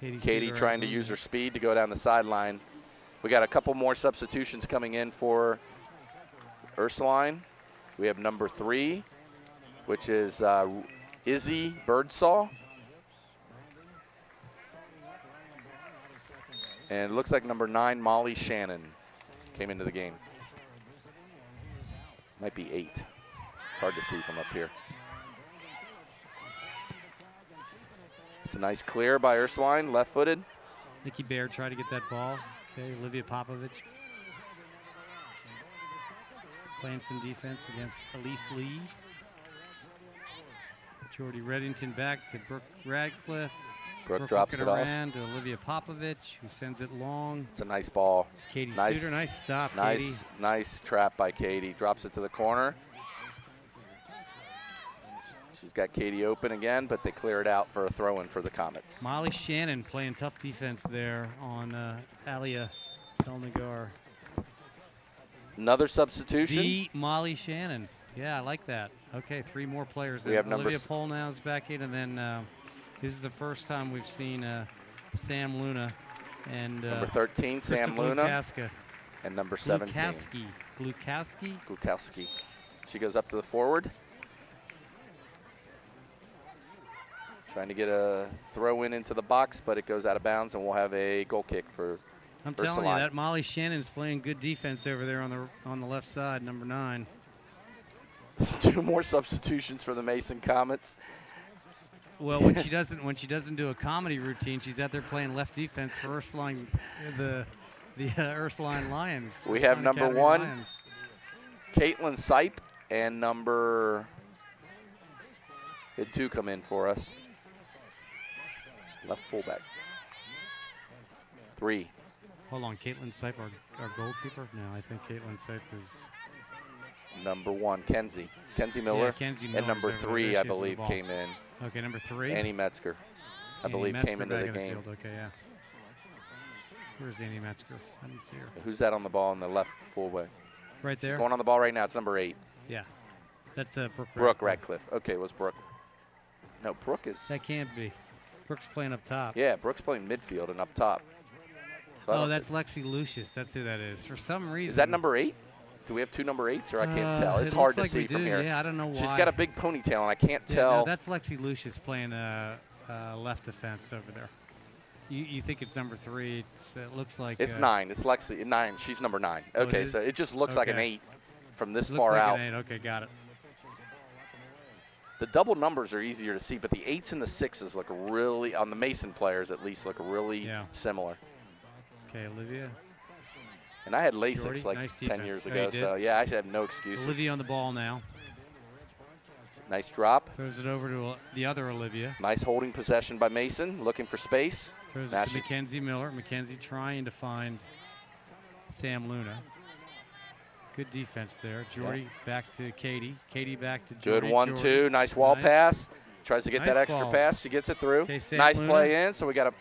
Katie trying to use her speed to go down the sideline. We got a couple more substitutions coming in for Ursuline. We have number 3, which is Izzy Birdsall. And it looks like number 9, Molly Shannon, came into the game. Might be 8. It's hard to see from up here. It's a nice clear by Ursuline, left-footed. Nikki Baird tried to get that ball. Okay, Olivia Popovich playing some defense against Elise Lee. Jordy Reddington back to Brooke Radcliffe. Brooke drops it off. Around to Olivia Popovich, who sends it long. It's a nice ball. Katie nice, Suter, nice stop, nice, Katie. Nice trap by Katie. Drops it to the corner. She's got Katie open again, but they clear it out for a throw-in for the Comets. Molly Shannon playing tough defense there on Alia Elnagar. Another substitution. The Molly Shannon. Yeah, I like that. Okay, 3 more players. We have Olivia Polnow's back in, and then this is the first time we've seen Sam Luna and number 13, Sam Luna. Glukaska. And number 17. Glukowski. She goes up to the forward. Trying to get a throw in into the box, but it goes out of bounds, and we'll have a goal kick for I'm telling you, that Molly Shannon's playing good defense over there on the left side, number 9. 2 more substitutions for the Mason Comets. Well, when she doesn't do a comedy routine, she's out there playing left defense for Ursuline, the Ursuline Lions. We have number Academy 1, Lions. Caitlin Sipe, and number. Had 2 come in for us. Left fullback. 3. Hold on, Caitlin Sipe, our goalkeeper? No, I think Caitlin Sipe is number 1, Kenzie Miller. Yeah, Kenzie Miller's and number over 3, there. I She has the believe, ball. came in. Okay, number 3. Annie Metzger, I believe, came into the game. Okay, yeah. Where's Annie Metzger? I didn't see her. Who's that on the ball in the left fullback? Right there. She's going on the ball right now. It's number 8. Yeah, that's Brooke Radcliffe. Okay, it was Brooke. No, Brooke is. That can't be. Brooke's playing up top. Yeah, Brooke's playing midfield and up top. So that's Lexi Lucius. That's who that is. For some reason. Is that number 8? Do we have 2 number 8s, or I can't tell? It's it hard looks to like see we from do. here. Yeah, I don't know why. She's got a big ponytail, and I can't Yeah, tell. no, that's Lexi Lucius playing left defense over there. You think it's number 3? It looks like it's 9. It's Lexi 9. She's number 9. Okay, so it just looks like an 8 from this far like out. An 8. Okay, got it. The double numbers are easier to see, but the 8s and the 6s look really, on the Mason players at least, look really similar. Okay, Olivia. And I had LASIX Jordy, like nice 10 defense. years Oh, ago, you did? so yeah, I should have no excuses. Olivia on the ball now. Nice drop. Throws it over to the other Olivia. Nice holding possession by Mason, looking for space. Throws it to Mackenzie Miller. Mackenzie trying to find Sam Luna. Good defense there. Jordy back to Katie. Katie back to Jordy. Good 1-2. Nice wall pass. Tries to get that extra ball. pass. She gets it through. Okay, nice Luna. play in. So we got a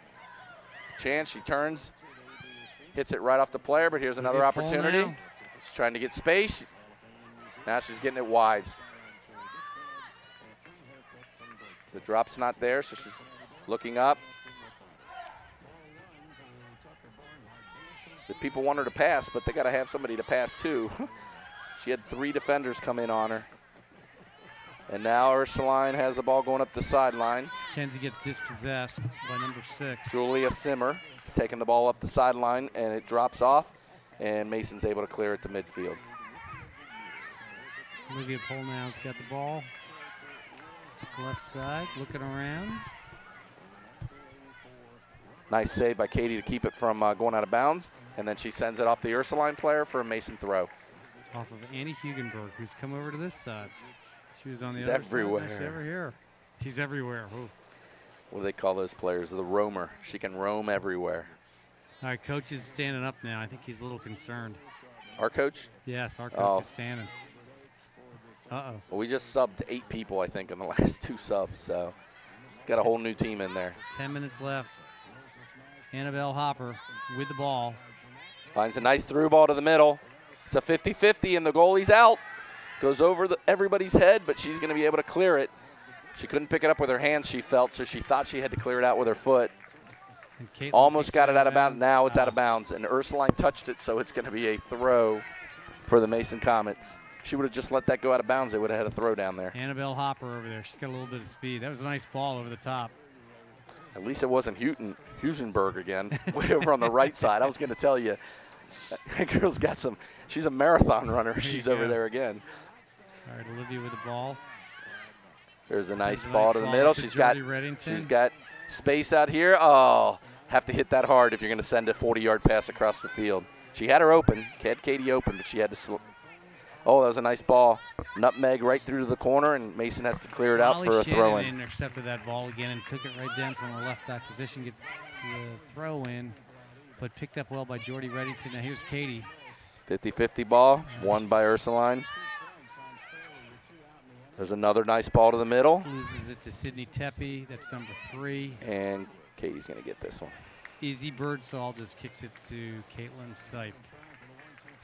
chance. She turns. Hits it right off the player, but here's another opportunity. She's trying to get space. Now she's getting it wide. The drop's not there, so she's looking up. The people want her to pass, but they got to have somebody to pass to. She had 3 defenders come in on her. And now Ursuline has the ball going up the sideline. Kenzie gets dispossessed by number 6. Julia Simmer is taking the ball up the sideline, and it drops off, and Mason's able to clear it to midfield. Olivia Polnow's got the ball. Left side, looking around. Nice save by Katie to keep it from going out of bounds, and then she sends it off the Ursuline player for a Mason throw. Off of Annie Hugenberg, who's come over to this side. She was on She's the other everywhere. side. She's over here. She's everywhere. Ooh. What do they call those players? The roamer. She can roam everywhere. All right, coach is standing up now. I think he's a little concerned. Our coach? Yes, our coach is standing. Well, we just subbed 8 people, I think, in the last 2 subs, so it's got a whole new team in there. 10 minutes left. Annabelle Hopper with the ball. Finds a nice through ball to the middle. It's a 50-50, and the goalie's out. Goes over everybody's head, but she's going to be able to clear it. She couldn't pick it up with her hands, she felt, so she thought she had to clear it out with her foot. And Caitlin Almost kicks got it out of bounds. Now it's Oh. out of bounds. And Ursuline touched it, so it's going to be a throw for the Mason Comets. If she would have just let that go out of bounds, they would have had a throw down there. Annabelle Hopper over there. She's got a little bit of speed. That was a nice ball over the top. At least it wasn't Husenberg again, way over on the right side. I was going to tell you, that girl's got some. She's a marathon runner. She's over there again. All right, Olivia with the ball. There's a nice There's ball to the middle. to She's got space out here. Oh, have to hit that hard if you're going to send a 40-yard pass across the field. She had her open, had Katie open, but she had to. Oh, that was a nice ball. Nutmeg right through to the corner, and Mason has to clear it out for a throw-in. Intercepted that ball again and took it right down from her left back position. Gets the throw-in, but picked up well by Jordy Reddington. Now here's Katie. 50-50 ball, won by Ursuline. There's another nice ball to the middle. Loses it to Sydney Tepe. That's number 3. And Katie's going to get this one. Izzy Birdsall just kicks it to Caitlin Sipe.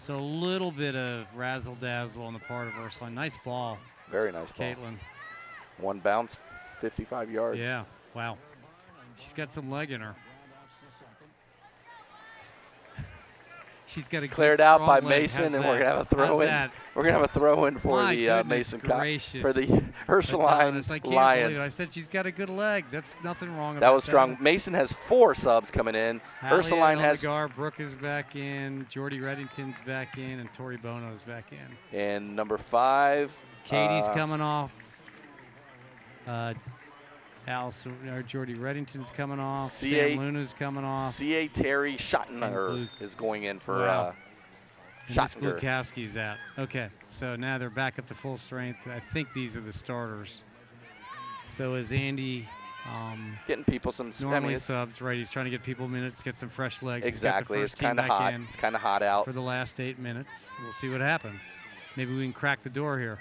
So a little bit of razzle-dazzle on the part of Ursuline. Nice ball. Very nice ball. Caitlin. One bounce, 55 yards. Yeah, wow. She's got some leg in her. She's got a cleared out by Mason, and we're gonna have a throw in. We're gonna have a throw in for the Mason for the Ursuline Lions. I said she's got a good leg. That's nothing wrong about that. Was strong. Mason has 4 subs coming in. Ursuline has. Brooke is back in. Jordy Reddington's back in, and Tori Bono's back in. And number 5. Katie's coming off. Jordy Reddington's coming off. Sam Luna's coming off. C.A. Terry Schottener is going in for Schottener. Glukowski's out. Okay, so now they're back up to full strength. I think these are the starters. So is Andy getting people some subs, right? He's trying to get people minutes, get some fresh legs. Exactly. It's kind of hot. It's kind of hot out for the last 8 minutes. We'll see what happens. Maybe we can crack the door here.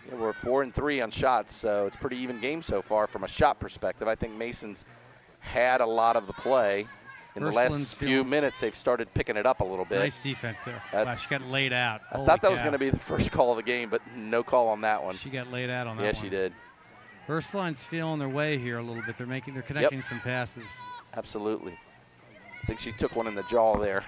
Yeah, we're 4-3 on shots, so it's a pretty even game so far from a shot perspective. I think Mason's had a lot of the play. In the last few minutes, they've started picking it up a little bit. Nice defense there. Wow, she got laid out. I thought that was going to be the first call of the game, but no call on that one. She got laid out on that one. Yeah, she did. Ursuline's feeling their way here a little bit. They're connecting some passes. Absolutely. I think she took one in the jaw there.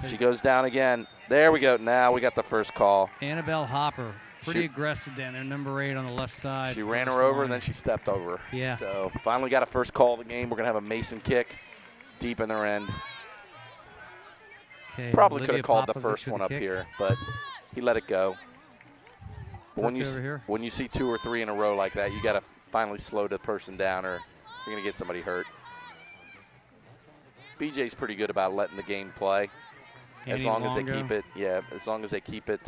She goes down again. There we go. Now we got the first call. Annabelle Hopper, pretty aggressive down there, number 8 on the left side. She ran her over, and then she stepped over. Yeah. So finally got a first call of the game. We're going to have a Mason kick deep in their end. Okay, probably could have called the first one up here, but he let it go. But when you see 2 or 3 in a row like that, you got to finally slow the person down, or you're going to get somebody hurt. BJ's pretty good about letting the game play. As long as they keep it, as long as they keep it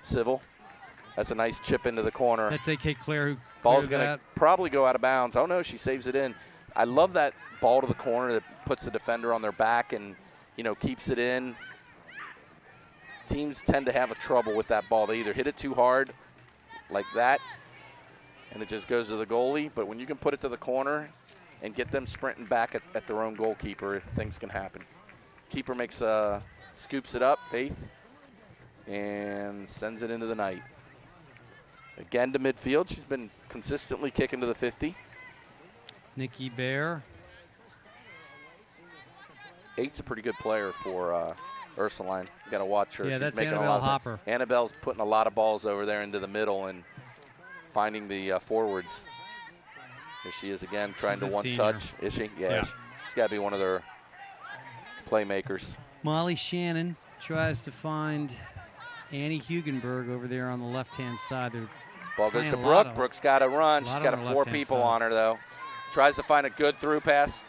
civil. That's a nice chip into the corner. That's A.K. Claire who ball's going to probably go out of bounds. Oh, no, she saves it in. I love that ball to the corner that puts the defender on their back and, keeps it in. Teams tend to have a trouble with that ball. They either hit it too hard like that, and it just goes to the goalie. But when you can put it to the corner and get them sprinting back at their own goalkeeper, things can happen. Keeper makes scoops it up, Faith, and sends it into the night. Again to midfield. She's been consistently kicking to the 50. Nikki Bear. 8's a pretty good player for Ursuline. You got to watch her. Yeah, She's that's making Annabelle Hopper. Annabelle's putting a lot of balls over there into the middle and finding the forwards. Here she is again, trying to one-touch. Is she? Yeah. She's got to be one of their playmakers. Molly Shannon tries to find Annie Hugenberg over there on the left-hand side. Ball goes to Brooke. Brooke's got to run. She's got 4 people on her, though. Tries to find a good through pass.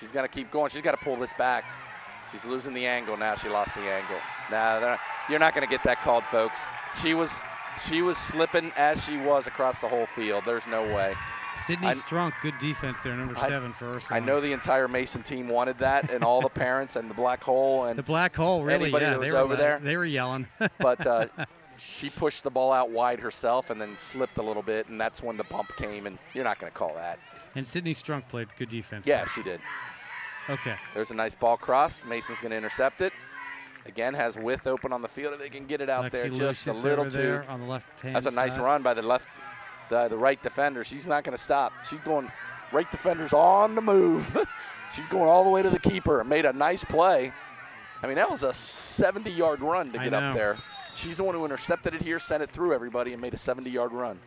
She's going to keep going. She's got to pull this back. She's losing the angle now. She lost the angle. Now you're not going to get that called, folks. She was slipping as she was across the whole field. There's no way. Sydney Strunk, good defense there, number 7 for Ursuline. I know the entire Mason team wanted that, and all the parents and the Black Hole and the Black Hole, really, anybody that was over there. They were yelling. But she pushed the ball out wide herself and then slipped a little bit, and that's when the bump came, and you're not going to call that. And Sydney Strunk played good defense. Yeah, she did. Okay. There's a nice ball cross. Mason's going to intercept it. Again, has width open on the field, and they can get it out there just a little too. On the left-hand That's a nice run by the left the right defender. She's not going to stop. She's going right defender's on the move. She's going all the way to the keeper. Made a nice play. I mean, that was a 70-yard run to get up there. She's the one who intercepted it here, sent it through everybody, and made a 70-yard run.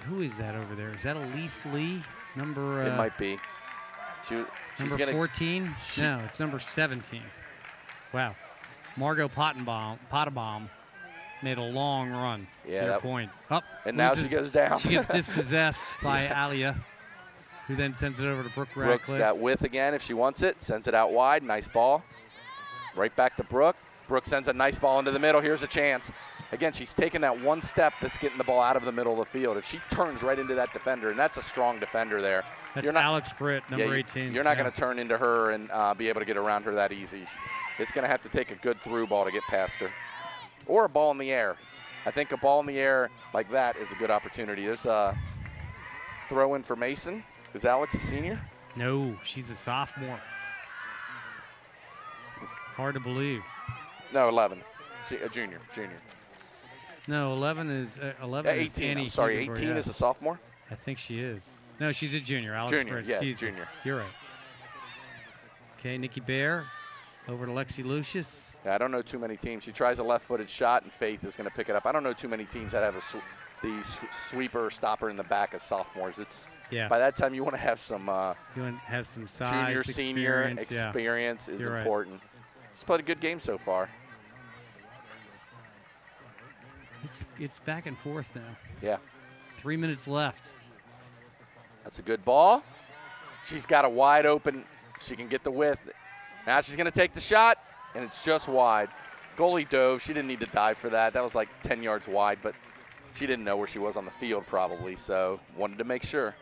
Who is that over there? Is that Elise Lee? Number it might be. Number 14? No, it's number 17. Wow. Margot Pottenbaum made a long run to your point. And now she goes down. She gets dispossessed by Alia, who then sends it over to Brooke Radcliffe. Brooks got width again if she wants it. Sends it out wide. Nice ball. Right back to Brooke. Brooke sends a nice ball into the middle. Here's a chance. Again, she's taking that one step that's getting the ball out of the middle of the field. If she turns right into that defender, and that's a strong defender there. That's Alex Britt, number 18. You're not going to turn into her and be able to get around her that easy. It's going to have to take a good through ball to get past her. Or a ball in the air. I think a ball in the air like that is a good opportunity. There's a throw in for Mason. Is Alex a senior? No, she's a sophomore. Hard to believe. No, 11. A junior. No, 11 is 18. I'm sorry, 18 is a sophomore? I think she is. No, she's a junior. Alex junior, Britt, yeah, junior. You're right. Okay, Nikki Bear over to Lexi Lucius. Yeah, I don't know too many teams. She tries a left-footed shot, and Faith is going to pick it up. I don't know too many teams that have the sweeper or stopper in the back as sophomores. By that time, you want to have some you want to have some size, junior, senior experience is important. Right. She's played a good game so far. It's back and forth now. Yeah. 3 minutes left. That's a good ball. She's got a wide open. She can get the width. Now she's going to take the shot, and it's just wide. Goalie dove. She didn't need to dive for that. That was like 10 yards wide, but she didn't know where she was on the field probably, so wanted to make sure.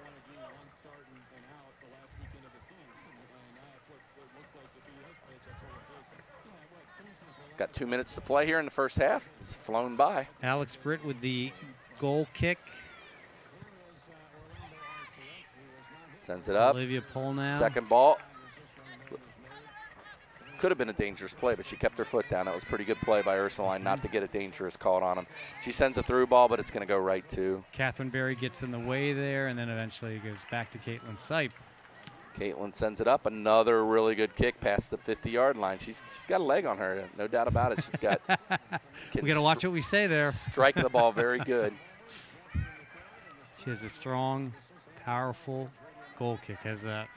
Got 2 minutes to play here in the first half. It's flown by. Alex Britt with the goal kick. Sends it up. Olivia Polnow. Second ball. Could have been a dangerous play, but she kept her foot down. That was a pretty good play by Ursuline not to get a dangerous call on him. She sends a through ball, but it's going to go right to. Catherine Berry gets in the way there, and then eventually goes back to Caitlin Sipe. Caitlin sends it up. Another really good kick past the 50-yard line. She's got a leg on her, no doubt about it. She's got. We got to watch what we say there. Strike the ball very good. She has a strong, powerful goal kick. Has that.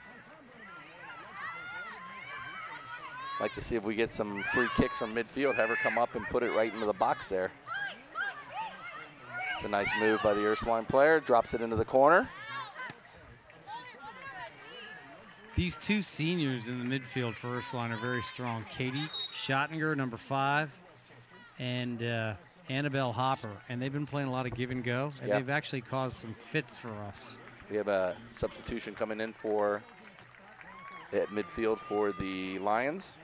Like to see if we get some free kicks from midfield. Have her come up and put it right into the box there. It's a nice move by the Ursuline player. Drops it into the corner. These two seniors in the midfield for Ursuline are very strong. Katie Schottinger, number 5, and Annabelle Hopper. And they've been playing a lot of give and go, and they've actually caused some fits for us. We have a substitution coming in at midfield for the Lions.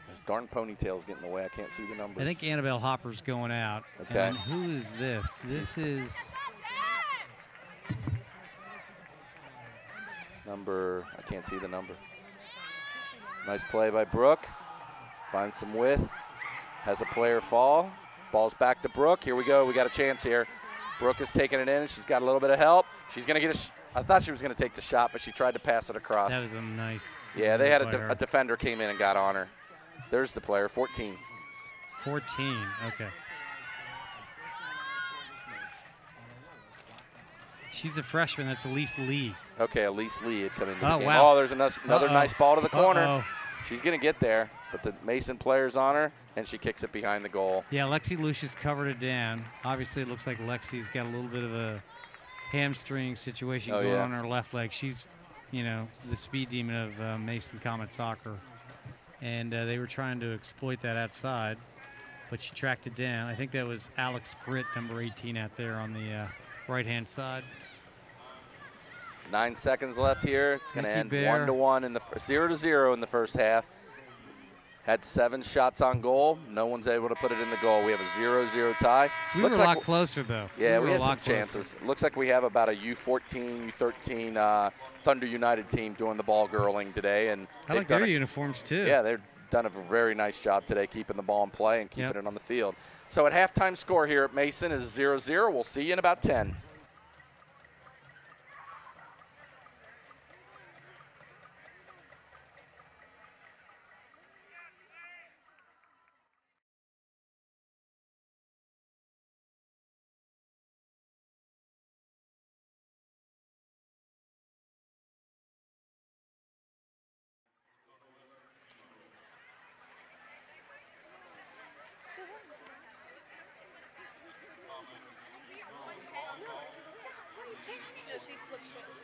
Those darn ponytails getting in the way. I can't see the numbers. I think Annabelle Hopper's going out. Okay. And who is this? This is... I can't see the number. Nice play by Brooke. Finds some width. Has a player fall. Ball's back to Brooke. Here we go. We got a chance here. Brooke is taking it in. She's got a little bit of help. She's going to get I thought she was going to take the shot, but she tried to pass it across. That was a nice. Yeah, they had a defender came in and got on her. There's the player, 14. 14, okay. She's a freshman. That's Elise Lee. Okay, Elise Lee had come into the game. Wow. Oh, there's another nice ball to the corner. Uh-oh. She's going to get there, but the Mason player's on her, and she kicks it behind the goal. Yeah, Lexi Lucius covered it down. Obviously, it looks like Lexi's got a little bit of a hamstring situation going on her left leg. She's, the speed demon of Mason Comet soccer. And they were trying to exploit that outside, but she tracked it down. I think that was Alex Britt, number 18, out there on the right-hand side. 9 seconds left here. It's going to end 1-1 in the 0-0 in the first half. Had 7 shots on goal. No one's able to put it in the goal. We have a 0-0 tie. We were a lot closer, though. Yeah, we had some chances. It looks like we have about a U14, U13 Thunder United team doing the ball girling today. And I like their uniforms, too. Yeah, they're done a very nice job today keeping the ball in play and keeping Yep. it on the field. So at halftime score here at Mason is 0-0. We'll see you in about 10. No, she flips it.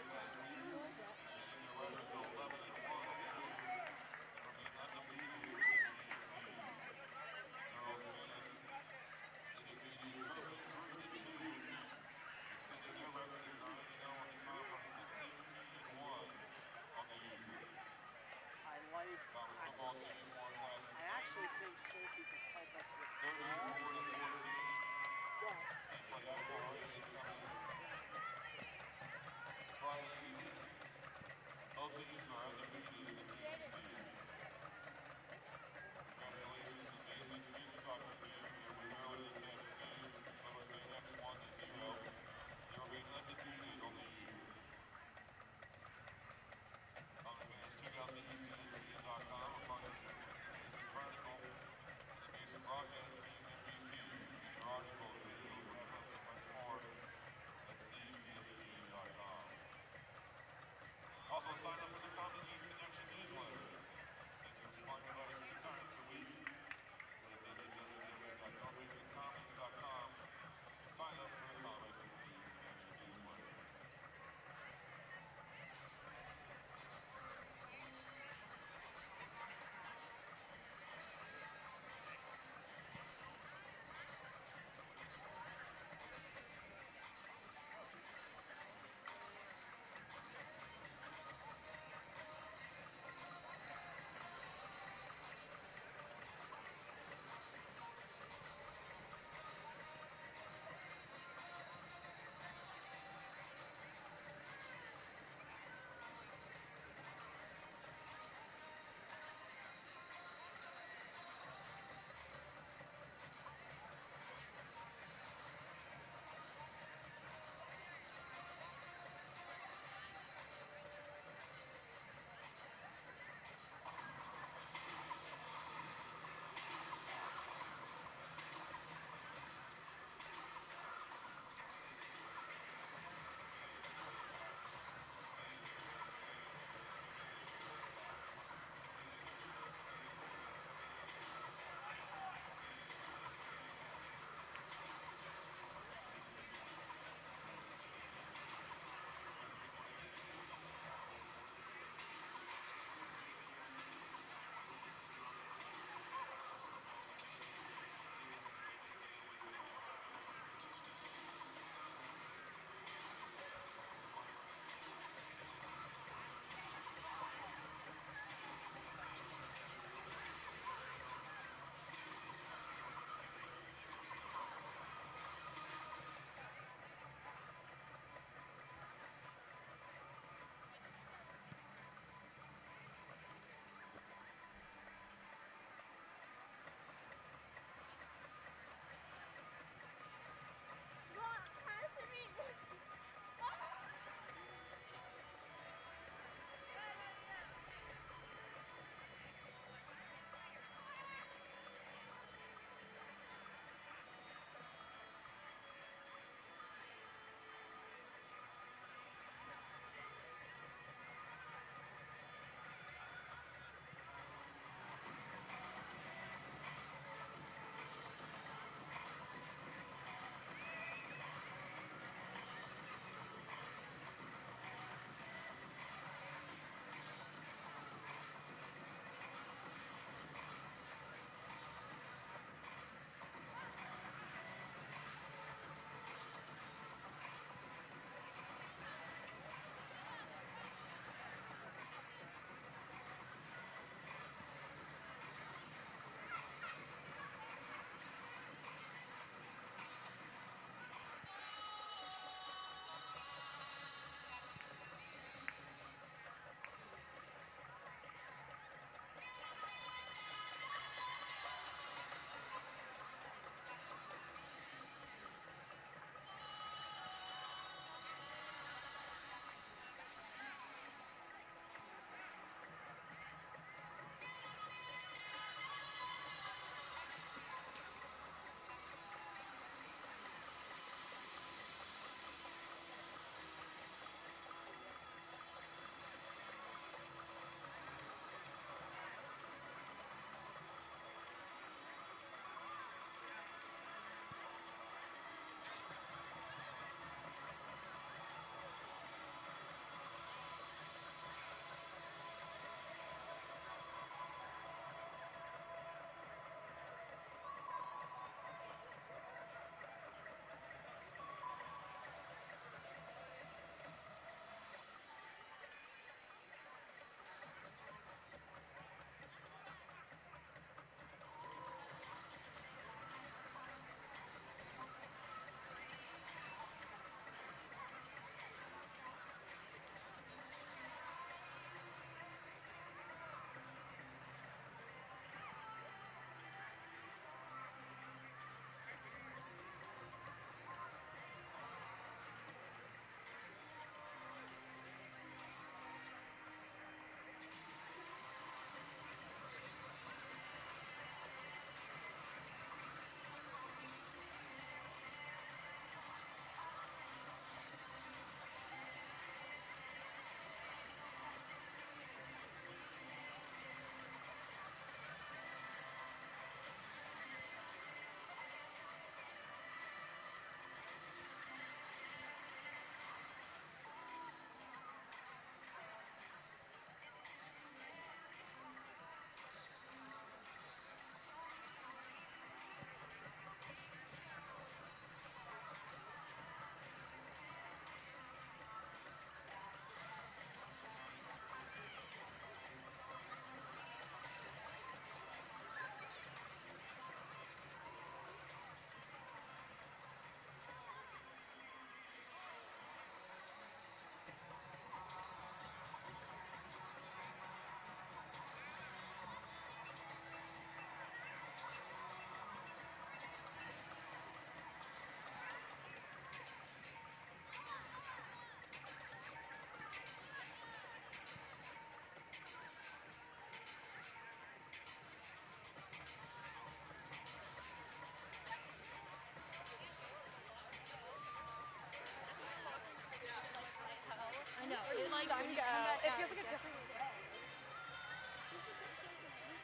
like sun when you go. come back It out feels like a again. different day.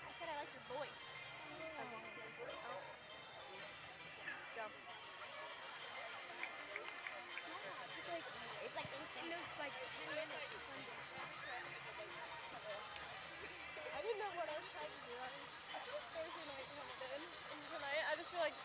I said I like your voice. I want to see your voice. Go. It's like insane. Those like 10 minutes. I didn't know what I was trying to do. I think Thursday night coming in. And tonight, I just feel like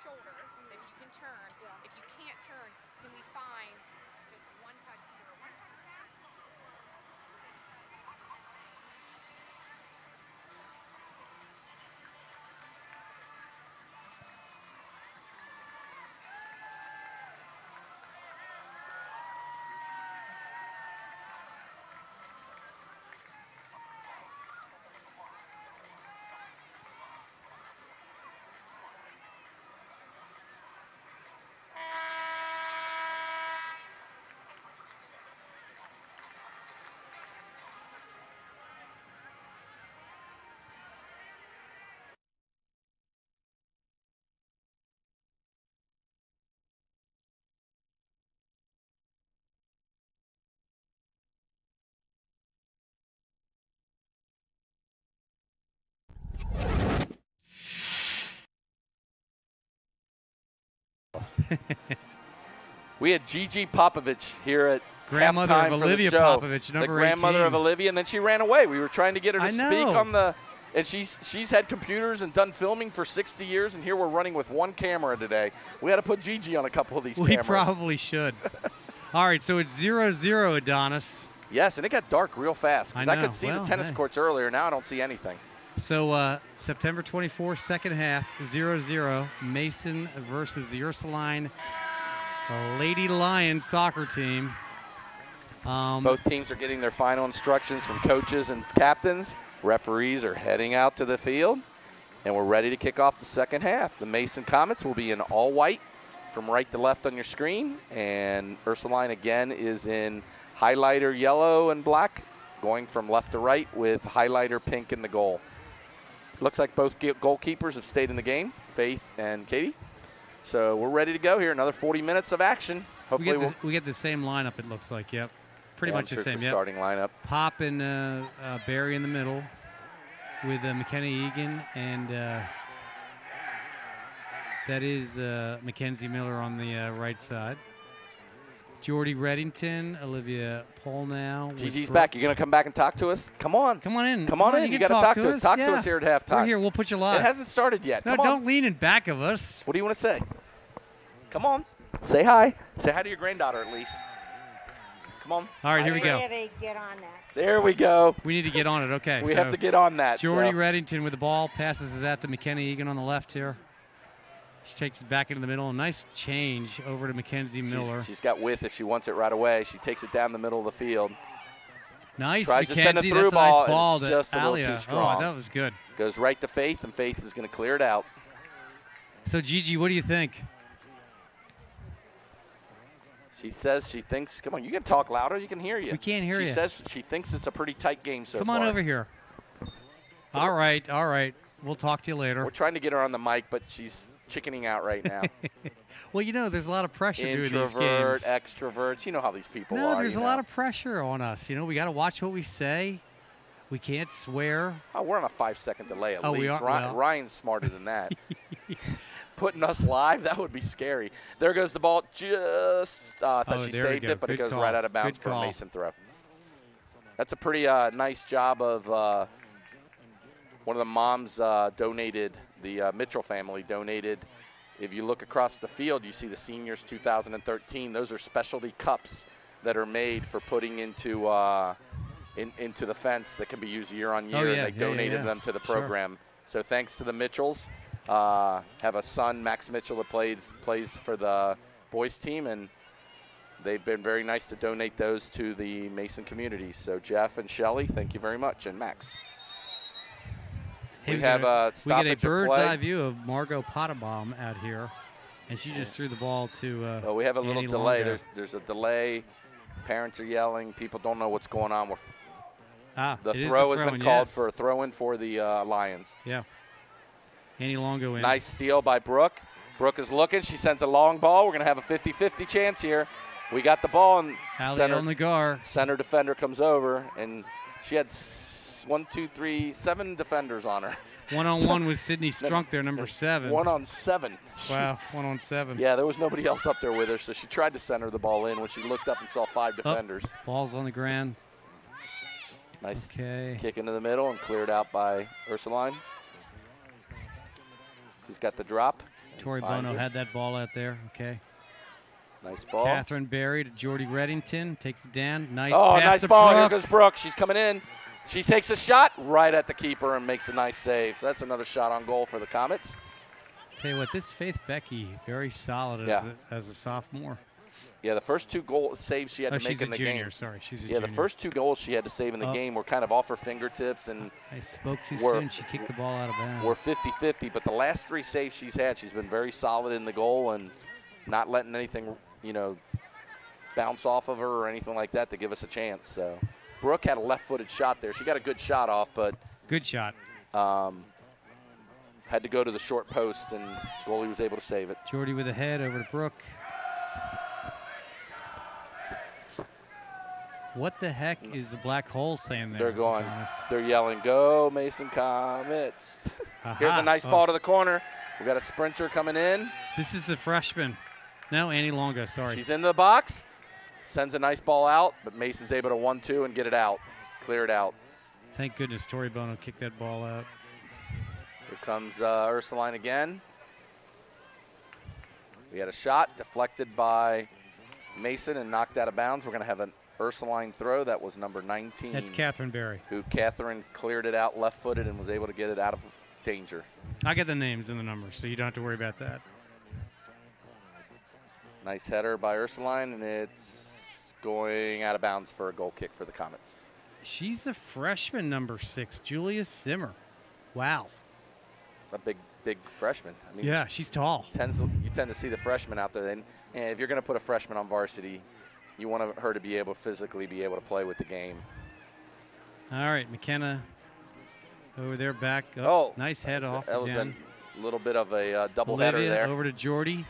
shoulder, if you can turn. If you can't turn, can we find just one touch, either a one touch pass? We had Gigi Popovich here at Grandmother halftime of for Olivia the show. Popovich, the number grandmother 18. of Olivia, and then she ran away. We were trying to get her to I speak know. on the, and she's had computers and done filming for 60 years, and here we're running with one camera today. We had to put Gigi on a couple of these We cameras. probably should. All right, so it's 0-0, Adonis. Yes, and it got dark real fast because I know. could see Well, the tennis hey. courts earlier. Now I don't see anything. So September 24th, second half, 0-0. Mason versus the Ursuline Lady Lions soccer team. Both teams are getting their final instructions from coaches and captains. Referees are heading out to the field, and we're ready to kick off the second half. The Mason Comets will be in all white from right to left on your screen, and Ursuline again is in highlighter yellow and black, going from left to right with highlighter pink in the goal. Looks like both goalkeepers have stayed in the game, Faith and Katie. So we're ready to go here. Another 40 minutes of action. Hopefully we get the same lineup, it looks like, yep. Pretty Yeah, much I'm sure the same, it's a yep. starting lineup. Pop and Barry in the middle with McKenna Egan, and that is Mackenzie Miller on the right side. Jordy Reddington, Olivia Polnow. with Gigi's Brooke. back. You're going to come back and talk to us? Come on. Come on in. Come on in. You got to talk to us. Talk to Yeah. us here at halftime. We're here. We'll put you live. It hasn't started yet. No, Come on. don't lean in back of us. What do you want to say? Come on. Say hi. Say hi to your granddaughter at least. Come on. All right, here we go. Really get on that. There we go. We need to get on it. Okay. We so have to get on that. Jordy so. Reddington with the ball passes it out to McKenna Egan on the left here. She takes it back into the middle. A nice change over to Mackenzie Miller. She's got width if she wants it right away. She takes it down the middle of the field. Nice, Tries to Mackenzie. send a through That's a ball, nice ball and to it's just a little Alia. too strong. Oh, that was good. Goes right to Faith, and Faith is going to clear it out. So, Gigi, what do you think? She says she thinks, come on, you got to talk louder. You can hear you. We can't hear she you. She says she thinks it's a pretty tight game so Come far. on over here. All right, all right. We'll talk to you later. We're trying to get her on the mic, but she's chickening out right now. Well, you know, there's a lot of pressure doing these games. Introvert, extroverts. You know how these people No, are. there's a lot of pressure on us. You know, we got to watch what we say. We can't swear. Oh, we're on a 5-second delay at Oh, least. we are? Well. Ryan's smarter than that. Putting us live, that would be scary. There goes the ball. Just I thought she there we saved go. it, but Good it goes call. right out of bounds Good for a call. Mason throw. That's a pretty nice job of one of the moms donated, the Mitchell family donated. If you look across the field, you see the seniors 2013. Those are specialty cups that are made for putting into into the fence that can be used year on year. Oh, yeah, and they donated them to the Sure. program. So thanks to the Mitchells. Have a son, Max Mitchell, that plays for the boys team, and they've been very nice to donate those to the Mason community. So Jeff and Shelly, thank you very much, and Max. Hey, we have a we get a stoppage of bird's play. eye view of Margot Potterbaum out here. And she just threw the ball to Oh, we have a little Annie delay. Longo. There's a delay. Parents are yelling. People don't know what's going on. The it is throw a has been throw-in, called yes. for a throw-in for the Lions. Yeah. Annie Longo in. Nice steal by Brooke. Brooke is looking. She sends a long ball. We're going to have a 50-50 chance here. We got the ball, and center defender comes over, and she had 7 defenders on her. One-on-one with Sydney Strunk there, number 7. 1-on-7. Wow, 1-on-7. Yeah, there was nobody else up there with her, so she tried to center the ball in when she looked up and saw 5 defenders. Ball's on the ground. Nice kick into the middle and cleared out by Ursuline. She's got the drop. Tori Bono had that ball out there. Okay. Nice ball. Catherine Berry to Jordy Reddington. Takes it down. Nice pass nice to ball. Brooke. Here goes Brooke. She's coming in. She takes a shot right at the keeper and makes a nice save. So that's another shot on goal for the Comets. Tell you what, this Faith Becky, very solid as a sophomore. Yeah, the first 2 goal saves she had to make in the game. She's a junior. Sorry, she's a junior. Yeah, the first 2 goals she had to save in the game were kind of off her fingertips. And I spoke too soon. She kicked the ball out of bounds. We're 50-50, but the last 3 saves she's had, she's been very solid in the goal and not letting anything, bounce off of her or anything like that to give us a chance. So Brooke had a left-footed shot there. She got a good shot off, but good shot. Had to go to the short post, and goalie was able to save it. Jordy with a head over to Brooke. What the heck is the black hole saying there? They're yelling, "Go Mason Comets." Here's a nice ball to the corner. We've got a sprinter coming in. This is the freshman. No, Annie Longo, sorry. She's in the box. Sends a nice ball out, but Mason's able to 1-2 and get it out. Clear it out. Thank goodness Tori Bono kicked that ball out. Here comes Ursuline again. We had a shot deflected by Mason and knocked out of bounds. We're going to have an Ursuline throw. That was number 19. That's Catherine Berry. Catherine cleared it out left-footed and was able to get it out of danger. I get the names and the numbers, so you don't have to worry about that. Nice header by Ursuline, and it's going out of bounds for a goal kick for the Comets. She's a freshman, number 6, Julia Simmer. Wow. A big freshman. I mean, yeah, she's tall. You tend to see the freshmen out there. And if you're going to put a freshman on varsity, you want her to be able to physically be able to play with the game. All right, McKenna over there back. Nice head off. That was again. a little bit of a double header there. Over to Jordy.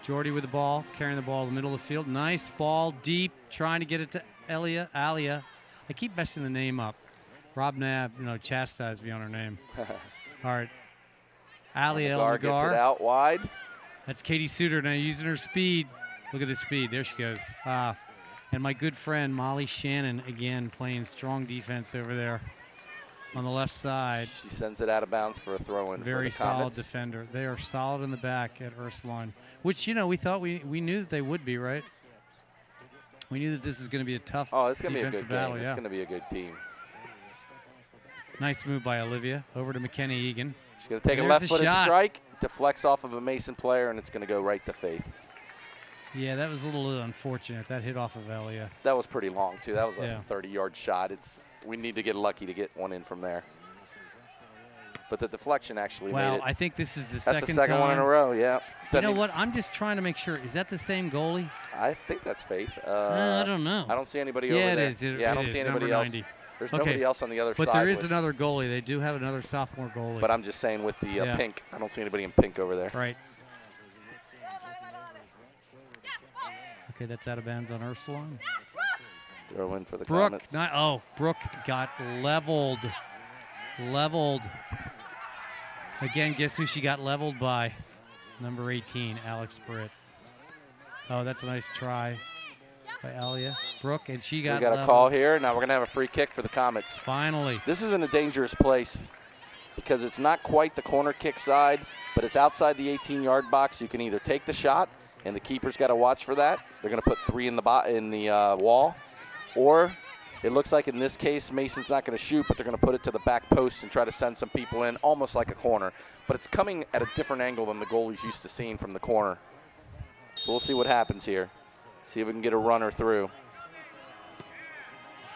Jordy with the ball, carrying the ball in the middle of the field. Nice ball, deep, trying to get it to Alia. I keep messing the name up. Rob Nab, chastised me on her name. All right. Alia Elmagar gets it out wide. That's Katie Suter now using her speed. Look at the speed. There she goes. And my good friend Molly Shannon, again, playing strong defense over there on the left side. She sends it out of bounds for a throw-in. Very for the solid Comets. defender. They are solid in the back at Ursuline, which, we thought we knew that they would be, right? We knew that this is going to be a tough defensive battle. It's going to be a good team. Nice move by Olivia. Over to McKenna Egan. She's going to take a left-footed strike, deflects off of a Mason player, and it's going to go right to Faith. Yeah, that was a little unfortunate. That hit off of Elia. That was pretty long, too. That was a 30-yard shot. We need to get lucky to get one in from there. But the deflection actually made it. I think this is the second time. That's the second one in a row, yeah. You know what? I'm just trying to make sure. Is that the same goalie? I think that's Faith. I don't know. I don't see anybody over there. Yeah, it is. I don't see anybody else. 90. There's nobody else on the other side. But there is another goalie. They do have another sophomore goalie. But I'm just saying with the pink. I don't see anybody in pink over there. Right. Okay, that's out of bounds on Ursuline. Throw in for the Brooke. Comets. Brooke got leveled. Again, guess who she got leveled by? Number 18, Alex Britt. Oh, that's a nice try by Alia. Brooke, and she got leveled. We got a call here. Now we're going to have a free kick for the Comets. Finally. This is in a dangerous place because it's not quite the corner kick side, but it's outside the 18-yard box. You can either take the shot, and the keeper's got to watch for that. They're going to put 3 in the wall. Or it looks like in this case, Mason's not going to shoot, but they're going to put it to the back post and try to send some people in, almost like a corner. But it's coming at a different angle than the goalie's used to seeing from the corner. So we'll see what happens here. See if we can get a runner through.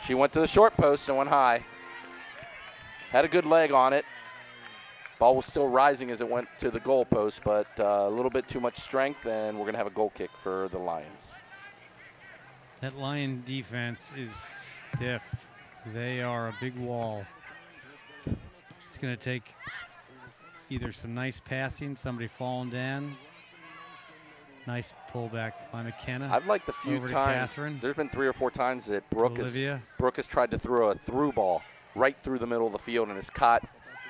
She went to the short post and went high. Had a good leg on it. Ball was still rising as it went to the goal post, but a little bit too much strength, and we're going to have a goal kick for the Lions. That Lion defense is stiff. They are a big wall. It's going to take either some nice passing, somebody falling down. Nice pullback by McKenna. I've liked the few over to times. Catherine. There's been 3 or 4 times that Brooke Olivia. has tried to throw a through ball right through the middle of the field and has caught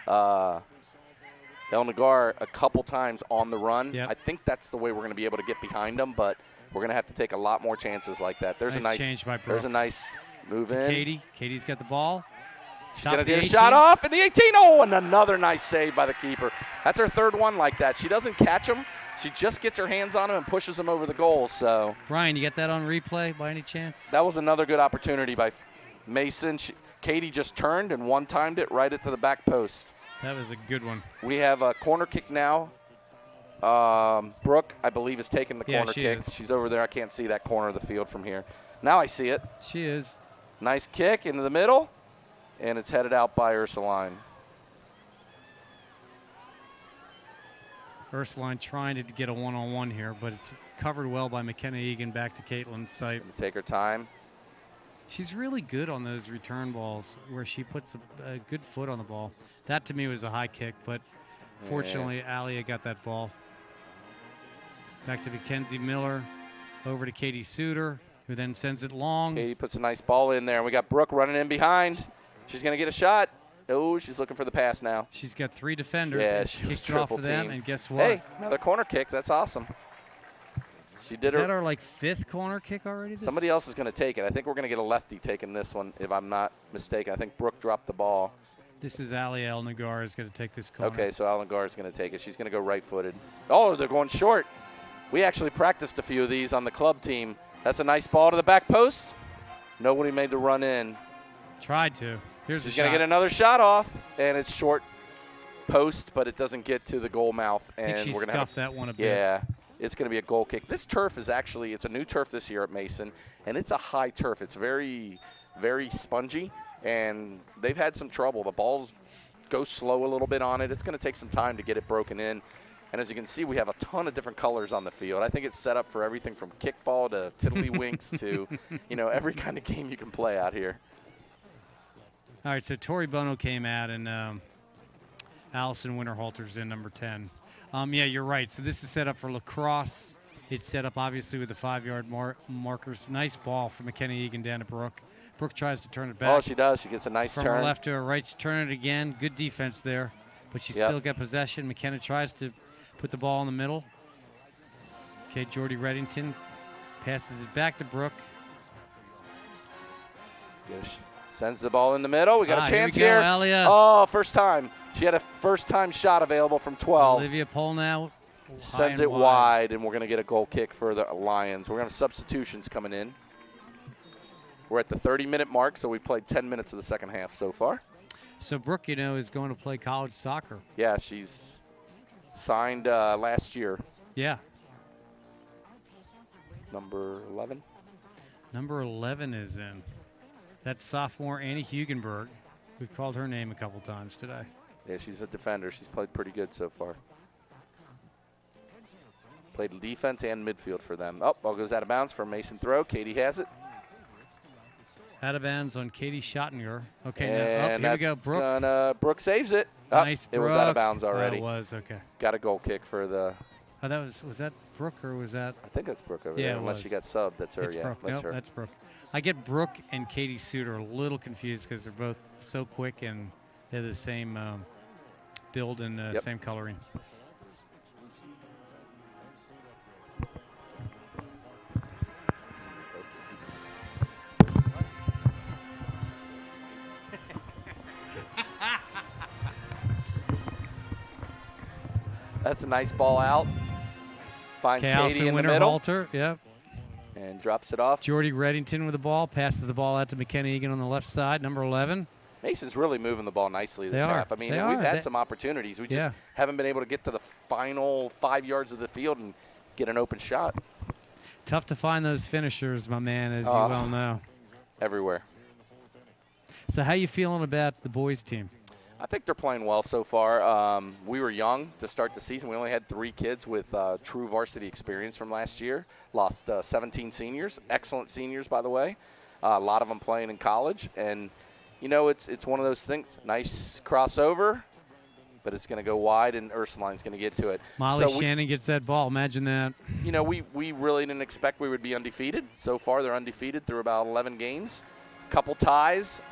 El Nagar a couple times on the run. Yep. I think that's the way we're going to be able to get behind them, but we're going to have to take a lot more chances like that. There's Nice a nice change by Brooke. There's a nice move in. Katie. Katie's got the ball. She's Top going to the get a 18. shot off in the 18. Oh, and another nice save by the keeper. That's her third one like that. She doesn't catch them. She just gets her hands on him and pushes him over the goal. So Ryan, you get that on replay by any chance? that was another good opportunity by Mason. Katie just turned and one-timed it right into the back post. That was a good one. We have a corner kick now. Brooke, I believe, is taking the corner she kick. is. She's over there. I can't see that corner of the field from here. Now I see it. She is. Nice kick into the middle, and it's headed out by Ursuline. Ursuline trying to get a one-on-one here, but it's covered well by McKenna Egan back to Caitlin's site. Take her time. She's really good on those return balls where she puts a good foot on the ball. That to me was a high kick, but fortunately Alia got that ball. Back to Mackenzie Miller, over to Katie Suter, who then sends it long. Katie puts a nice ball in there, and we got Brooke running in behind. She's going to get a shot. Oh, she's looking for the pass now. She's got 3 defenders. Yeah, and she she was kicks it off triple of them, teamed. and guess what? Hey, another corner kick. That's awesome. She did Is that our 5th corner kick already? Somebody else is going to take it. I think we're going to get a lefty taking this one, if I'm not mistaken. I think Brooke dropped the ball. This is Alia El Nagar is going to take this corner. Okay, so Alan Gar is going to take it. She's going to go right-footed. Oh, they're going short. We actually practiced a few of these on the club team. That's a nice ball to the back post. Nobody made the run in. Tried to. Here's She's the going shot. to get another shot off, and it's short post, but it doesn't get to the goal mouth. And I think she we're going to scuffed that one a bit. Yeah, it's going to be a goal kick. This turf is actually, it's a new turf this year at Mason, and it's a high turf. It's very, very spongy, and they've had some trouble. The balls go slow a little bit on it. It's going to take some time to get it broken in. And as you can see, we have a ton of different colors on the field. I think it's set up for everything from kickball to tiddlywinks to, every kind of game you can play out here. All right, so Tori Bono came out, and Allison Winterhalter's in number 10. Yeah, you're right. So this is set up for lacrosse. It's set up, obviously, with the 5-yard markers. Nice ball from McKenna Egan down to Brooke. Brooke tries to turn it back. Oh, she does. She gets a nice from turn. her left to her right. She turn it again. Good defense there. But she still got possession. McKenna tries to put the ball in the middle. Okay, Jordy Reddington passes it back to Brooke. Yes. Sends the ball in the middle. We got a chance here. here. Alia. Oh, first time. She had a first-time shot available from 12. Olivia Polnow Sends it wide, and we're going to get a goal kick for the Lions. We're going to have substitutions coming in. We're at the 30-minute mark, so we played 10 minutes of the second half so far. So Brooke, is going to play college soccer. Yeah, she's signed last year. Yeah. Number 11. Number 11 is in. That's sophomore Annie Hugenberg. We've called her name a couple times today. Yeah, she's a defender. She's played pretty good so far. Played defense and midfield for them. Oh, ball goes out of bounds for a Mason throw. Katie has it. Out of bounds on Katie Schottinger. Okay, and here we go. Brooke. Brooke saves it. Oh, Nice, it was out of bounds already. It was, okay. Got a goal kick for the... Oh, was that Brooke or was that? I think that's Brooke over Yeah, there. it Unless was. she got subbed. That's her, It's yeah. Brooke. That's Nope, her. that's Brooke. I get Brooke and Katie Suter a little confused because they're both so quick and they're the same build and same coloring. That's a nice ball out. Finds Katie in the middle. Yep. And drops it off. Jordy Reddington with the ball. Passes the ball out to McKenna Egan on the left side, number 11. Mason's really moving the ball nicely this half. I mean, we've had some opportunities. We just haven't been able to get to the final 5 yards of the field and get an open shot. Tough to find those finishers, my man, as you well know. Everywhere. So how you feeling about the boys' team? I think they're playing well so far. We were young to start the season. We only had 3 kids with true varsity experience from last year. Lost 17 seniors, excellent seniors, by the way. A lot of them playing in college. And, you know, it's one of those things. Nice crossover, but it's going to go wide, and Ursuline's going to get to it. Molly Shannon gets that ball. Imagine that. You know, we really didn't expect we would be undefeated. So far, they're undefeated through about 11 games. Couple ties.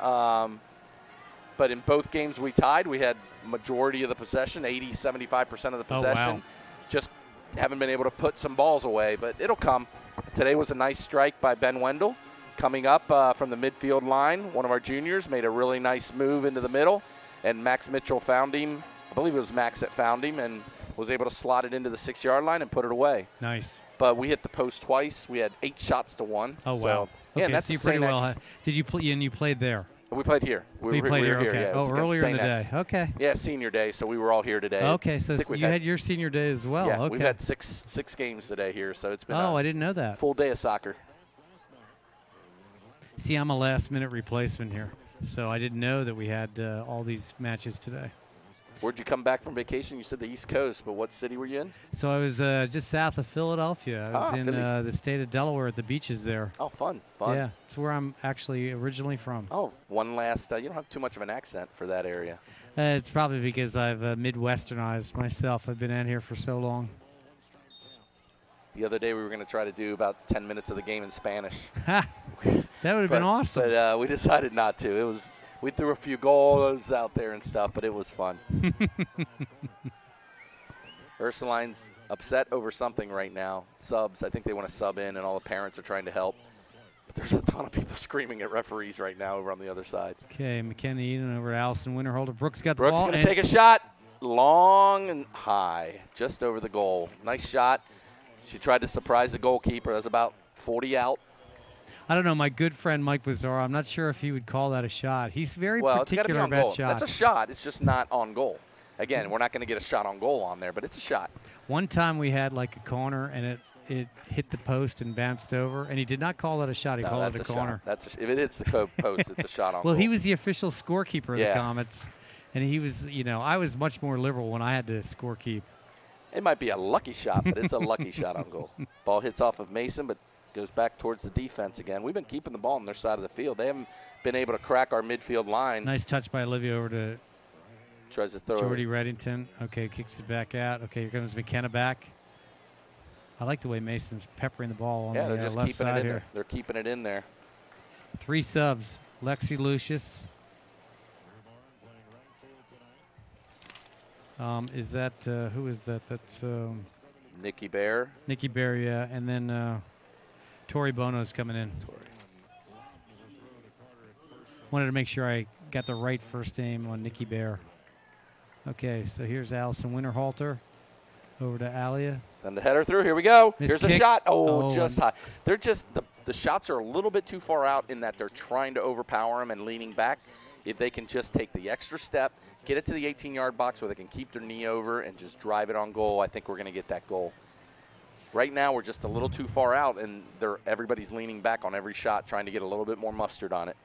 But in both games we tied, we had majority of the possession, 75% of the possession. Oh, wow. Just haven't been able to put some balls away, but it'll come. Today was a nice strike by Ben Wendell. Coming up from the midfield line, one of our juniors made a really nice move into the middle, and Max Mitchell found him. I believe it was Max that found him and was able to slot it into the 6-yard line and put it away. Nice. But we hit the post twice. We had 8 shots to 1. Oh, wow. So, yeah, okay, that's so you pretty well. Did you play? And you played there. We played here. We played here. Okay. Here, yeah. Oh, earlier in the day. Okay. Yeah, senior day. So we were all here today. Okay, so you had your senior day as well. Yeah, okay. we've had six games today here, so it's been I didn't know that. Full day of soccer. See, I'm a last-minute replacement here, so I didn't know that we had all these matches today. Where'd you come back from vacation? You said the East Coast, but what city were you in? So I was just south of Philadelphia. I was in the state of Delaware at the beaches there. Oh, fun. Yeah, it's where I'm actually originally from. Oh, one last. You don't have too much of an accent for that area. It's probably because I've Midwesternized myself. I've been out here for so long. The other day we were going to try to do about 10 minutes of the game in Spanish. That would have been awesome. But we decided not to. We threw a few goals out there and stuff, but it was fun. Ursuline's upset over something right now. Subs, I think they want to sub in, and all the parents are trying to help. But there's a ton of people screaming at referees right now over on the other side. Okay, McKenna Eden over to Allison Winterholder. Brooks got the Brooks ball. Brooks going to take a shot. Long and high, just over the goal. Nice shot. She tried to surprise the goalkeeper. That was about 40 out. I don't know. My good friend Mike Bazzaro, I'm not sure if he would call that a shot. He's very particular about goal. That's Shots. a shot. It's just not on goal. Again, we're not going to get a shot on goal on there, but it's a shot. One time we had like a corner, and it hit the post and bounced over, and he did not call that a shot. He called it a corner. If it hits the post, it's a shot on goal. Well, he was the official scorekeeper of the Comets, and he was, I was much more liberal when I had to scorekeep. It might be a lucky shot, but it's a lucky shot on goal. Ball hits off of Mason, but goes back towards the defense again. We've been keeping the ball on their side of the field. They haven't been able to crack our midfield line. Nice touch by Olivia over to tries to throw Jordy Reddington. Okay, kicks it back out. Okay, here comes McKenna back. I like the way Mason's peppering the ball on the they're just left keeping side it in here. there. They're keeping it in there. 3 subs. Lexi Lucius. Is that who is that? That's Nikki Bear. Nikki Bear, yeah, and then Tori Bono's coming in. Wanted to make sure I got the right first name on Nikki Bear. Okay, so here's Allison Winterhalter over to Alia. Send the header through. Here we go. Here's kick. a shot. Oh, just high. They're just the shots are a little bit too far out in that they're trying to overpower them and leaning back. If they can just take the extra step, get it to the 18-yard box where they can keep their knee over and just drive it on goal, I think we're going to get that goal. Right now, we're just a little too far out, and everybody's leaning back on every shot, trying to get a little bit more mustard on it.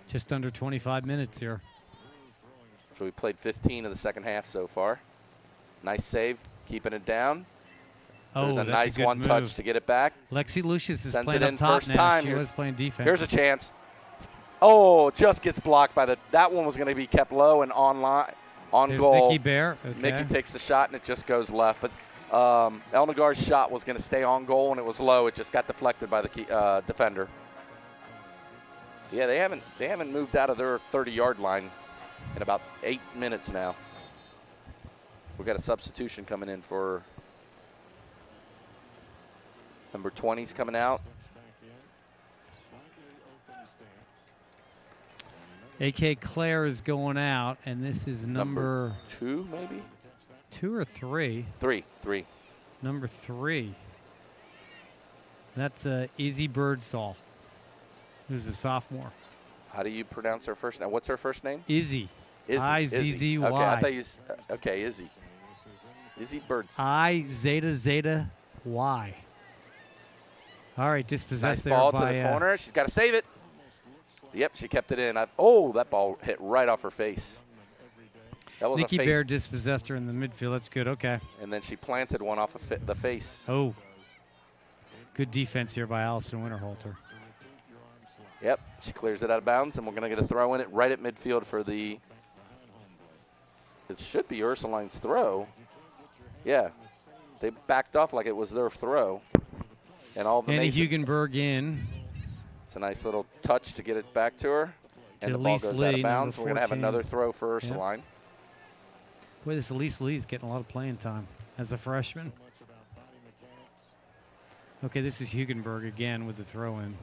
Just under 25 minutes here. So we played 15 of the second half so far. Nice save, keeping it down. There's a nice one-touch to get it back. Lexi Lucius is Sends playing it up in top first now. time. She was playing defense. Here's a chance. Oh, just gets blocked by that one was going to be kept low and on There's goal. Nikki Bear. Okay. Nikki takes the shot, and it just goes left. But Elnagar's shot was going to stay on goal, and it was low. It just got deflected by the defender. Yeah, they haven't moved out of their 30-yard line in about 8 minutes now. We've got a substitution coming in for number 20's coming out. A.K. Claire is going out, and this is number 2, maybe? 2 or 3? 3. Number 3. That's Izzy Birdsall, who's a sophomore. How do you pronounce her first name? What's her first name? Izzy. I-Z-Z-Y. Okay, I thought you okay, Izzy. Izzy Birdsall. I-Zeta-Zeta-Y. All right, dispossessed nice ball there by to the corner. She's got to save it. Yep, she kept it in. That ball hit right off her face. That was Nikki a face. Bear dispossessed her in the midfield. That's good. Okay. And then she planted one off of the face. Oh. Good defense here by Allison Winterhalter. Yep, she clears it out of bounds, and we're going to get a throw in it right at midfield for the, it should be Ursuline's throw. Yeah, they backed off like it was their throw. And all the Annie Mason, Hugenberg in. it's a nice little touch to get it back to her. And To the ball Elise goes Lee, out of bounds. number We're going to have 14. another throw for Ursuline. Boy, this Elise Lee's getting a lot of playing time as a freshman. Okay, this is Hugenberg again with the throw-in.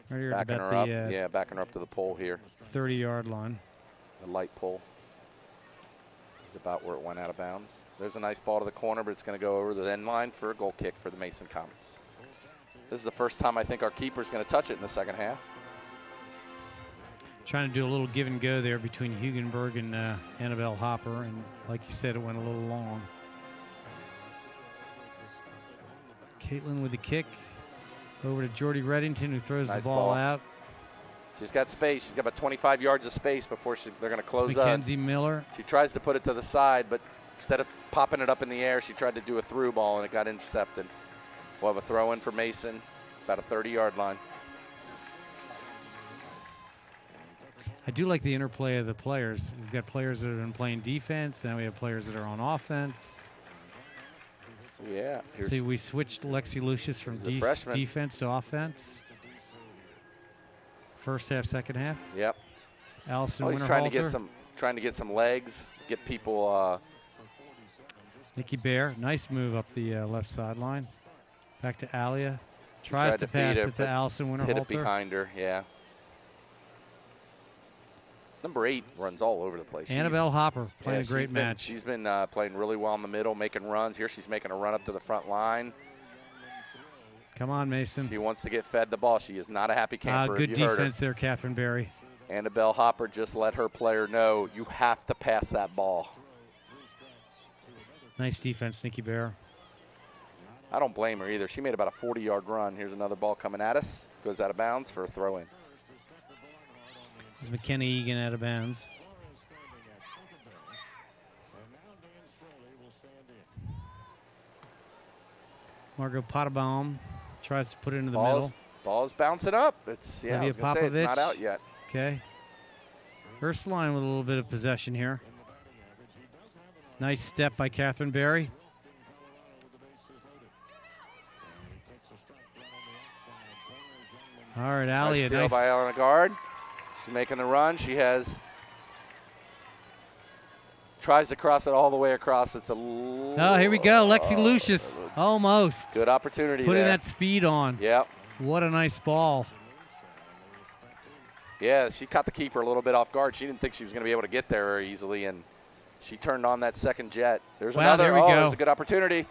Right here at Backing about her up. the Yeah, backing her up to the pole here. 30-yard line. The light pole is about where it went out of bounds. There's a nice ball to the corner, but it's going to go over the end line for a goal kick for the Mason Comets. This is the first time I think our keeper's going to touch it in the second half. Trying to do a little give and go there between Hugenberg and Annabelle Hopper, and like you said, it went a little long. Caitlin with the kick. Over to Jordy Reddington, who throws Nice the ball ball. out. She's got space. She's got about 25 yards of space before they're going to close up. Mackenzie Miller. She tries to put it to the side, but instead of popping it up in the air, she tried to do a through ball, and it got intercepted. We'll have a throw in for Mason, about a 30-yard line. I do like the interplay of the players. We've got players that have been playing defense. Now we have players that are on offense. Yeah. See, we switched Lexi Lucius from Here's the freshman. defense to offense. First half, second half. Yep. Allison He's Winterhalter. trying to get some legs, get people. Nikki Bear, nice move up the left sideline. Back to Alia. She Tries tried to to feed pass it, it to but Allison Winterhalter. hit it behind her. Yeah. Number 8 runs all over the place. Annabelle Hopper playing a great match. She's been playing really well in the middle, making runs. Here she's making a run up to the front line. Come on, Mason. She wants to get fed the ball. She is not a happy camper. Good if you heard her. defense there, Catherine Berry. Annabelle Hopper just let her player know you have to pass that ball. Nice defense, Nikki Bear. I don't blame her either. She made about a 40-yard run. Here's another ball coming at us. Goes out of bounds for a throw-in. This is McKenna Egan out of bounds. Margot Potterbaum tries to put it into the middle. Ball's bouncing up. It's I was gonna say it's not out yet. Okay. Ursuline with a little bit of possession here. Nice step by Catherine Berry. All right, Alia. Nice steal by Elena Guard. She's making the run. She tries to cross it all the way across. It's a Oh, here we go. Lexi Lucius. Almost. good opportunity Putting there. that speed on. Yep. What a nice ball. Yeah, she caught the keeper a little bit off guard. She didn't think she was going to be able to get there very easily, and she turned on that second jet. There's Wow, another. there we oh, go. there's a good opportunity.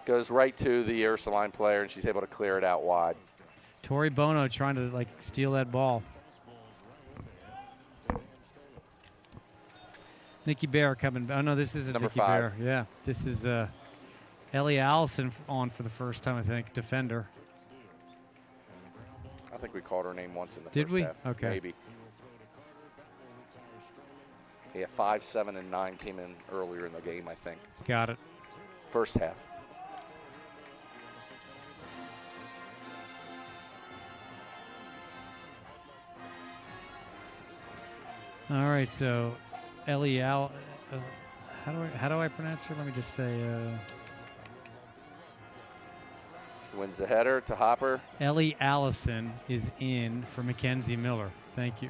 Goes right to the Ursuline player, and she's able to clear it out wide. Tori Bono trying to steal that ball. Nikki Bear coming. Oh no, this isn't Number Nikki 5. Bear. Yeah, this is Ellie Allison on for the first time, I think. Defender. I think we called her name once in the Did first we? half. Okay. Maybe. Yeah, 5, 7, and 9 came in earlier in the game, I think. Got it. First half. All right, so Ellie how do I pronounce her? Let me just say She wins the header to Hopper. Ellie Allison is in for Mackenzie Miller. Thank you.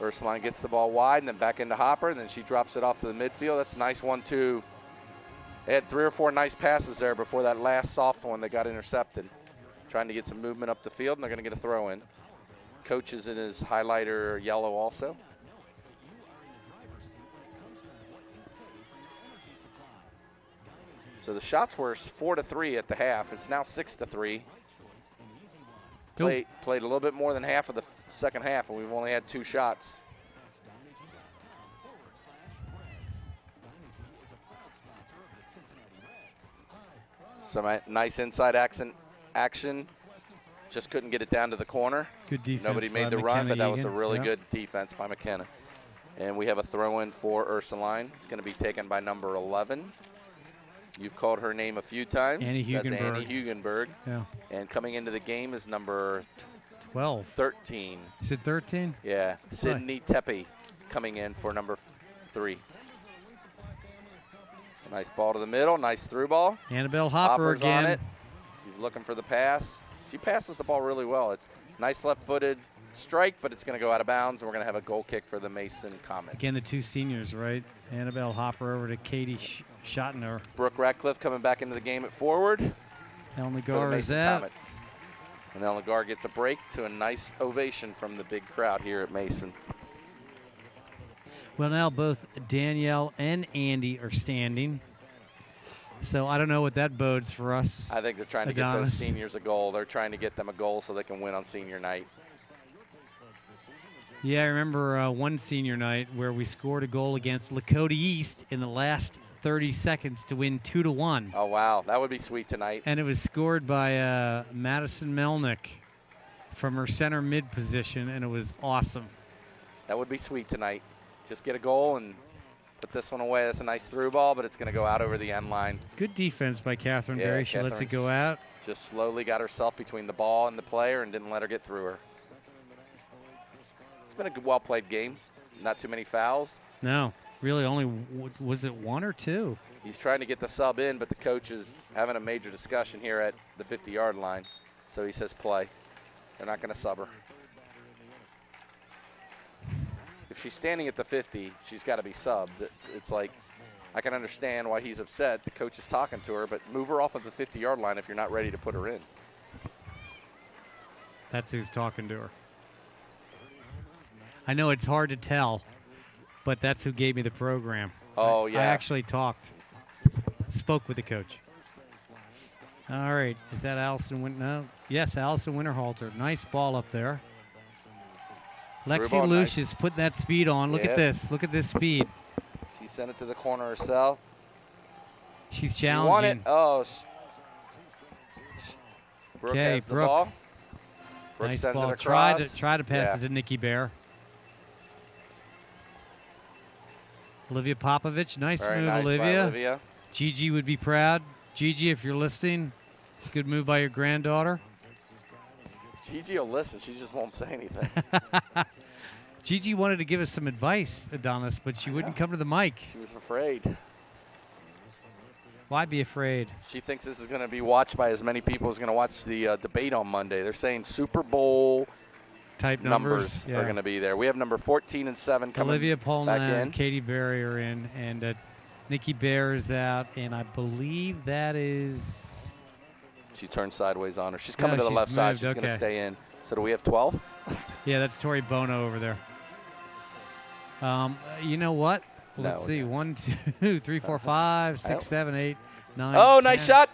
Ursuline gets the ball wide and then back into Hopper, and then she drops it off to the midfield. That's a nice 1-2. They had 3 or 4 nice passes there before that last soft one that got intercepted. Trying to get some movement up the field, and they're going to get a throw in. Coach is in his highlighter yellow also. So the shots were 4-3 at the half. It's now 6-3. Played a little bit more than half of the second half, and we've only had 2 shots. Some nice inside action. Just couldn't get it down to the corner. Good defense. Nobody made the run, but that was a really good defense by McKenna. And we have a throw-in for Ursuline. It's going to be taken by number 11. You've called her name a few times. Annie Hugenberg. That's Annie Hugenberg. Yeah. And coming into the game is number 12. 13. Is it 13? Yeah. Sydney Tepe coming in for number 3. It's a nice ball to the middle. Nice through ball. Annabelle Hopper Hopper's again. on it. She's looking for the pass. She passes the ball really well. It's nice left-footed strike, but it's going to go out of bounds, and we're going to have a goal kick for the Mason Comets. Again, the 2 seniors, right? Annabelle Hopper over to Katie Schottener. Brooke Ratcliffe coming back into the game at forward. Ellen for the Lagar is Mason out. Comets. And Ellen Lagar gets a break to a nice ovation from the big crowd here at Mason. Well, now both Danielle and Andy are standing. So I don't know what that bodes for us. I think they're trying to get those seniors a goal. They're trying to get them a goal so they can win on senior night. Yeah, I remember one senior night where we scored a goal against Lakota East in the last 30 seconds to win 2-1. Oh, wow. That would be sweet tonight. And it was scored by Madison Melnick from her center mid position, and it was awesome. That would be sweet tonight. Just get a goal and put this one away. That's a nice through ball, but it's going to go out over the end line. Good defense by Catherine Berry. She lets it go out. Just slowly got herself between the ball and the player and didn't let her get through her. It's been a good, well-played game. Not too many fouls. No, really only, was it 1 or 2? He's trying to get the sub in, but the coach is having a major discussion here at the 50-yard line. So he says play. They're not going to sub her. If she's standing at the 50, she's got to be subbed. It's like, I can understand why he's upset. The coach is talking to her, but move her off of the 50-yard line if you're not ready to put her in. That's who's talking to her. I know it's hard to tell, but that's who gave me the program. Oh, yeah. I actually spoke with the coach. All right, is that Allison Winter? No. Yes, Allison Winterhalter. Nice ball up there. Lexi Lucius putting that speed on. Look at this. Look at this speed. She sent it to the corner herself. She's challenging. You want it? Oh. Brooke has the ball. Brooke nice sends ball. it across. Try to pass it to Nikki Bear. Olivia Popovich. Nice move, nice Olivia. Gigi would be proud. Gigi, if you're listening, it's a good move by your granddaughter. Gigi will listen. She just won't say anything. Gigi wanted to give us some advice, Adonis, but she wouldn't come to the mic. She was afraid. Why be afraid? She thinks this is going to be watched by as many people as going to watch the debate on Monday. They're saying Super Bowl type numbers are going to be there. We have number 14 and 7 coming Olivia back Polman, in. Katie Berry are in, and Nikki Bear is out, and I believe that is... She turned sideways on her. She's coming to the left side. She's going to stay in. So do we have 12? Yeah, that's Tori Bono over there. You know what? Let's see. 1, 2, 3, 4, 5, 6, 7, 8, 9. Oh, 10. nice shot.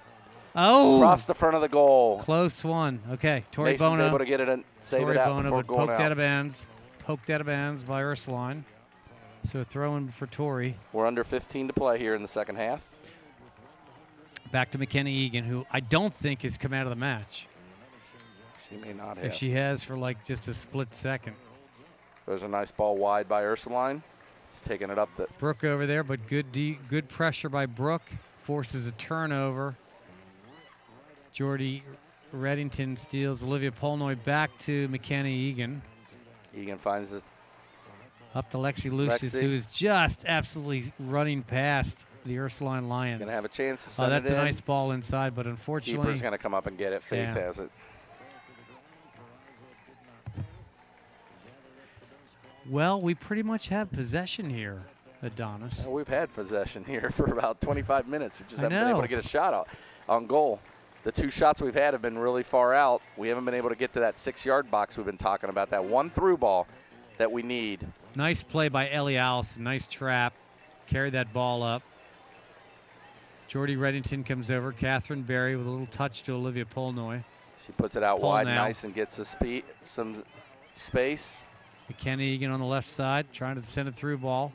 Oh. Across the front of the goal. Close one. Okay. Tori Mason's Bono. able to get it and save Tori it out Bono, before but going poked out. out of bounds by Ursuline. So a throw in for Tori. We're under 15 to play here in the second half. Back to McKenna Egan, who I don't think has come out of the match. She may not have. If she has for like just a split second. There's a nice ball wide by Ursuline. She's taking it up. Brooke over there, but good pressure by Brooke. Forces a turnover. Jordy Reddington steals Olivia Polnoy back to McKenna Egan. Egan finds it. Up to Lexi Lucius, who is just absolutely running past the Ursuline Lions. Going to have a chance to send that's it in. a nice ball inside, but unfortunately... Keeper's going to come up and get it. Faith has it. Well, we pretty much have possession here, Adonis. Well, we've had possession here for about 25 minutes. We just haven't been able to get a shot out on goal. The 2 shots we've had have been really far out. We haven't been able to get to that 6-yard box we've been talking about, that one through ball that we need. Nice play by Ellie Allison. Nice trap. Carried that ball up. Jordy Reddington comes over. Catherine Berry with a little touch to Olivia Polnoy. She puts it out wide nice and gets some space. McKenna Egan on the left side trying to send a through ball.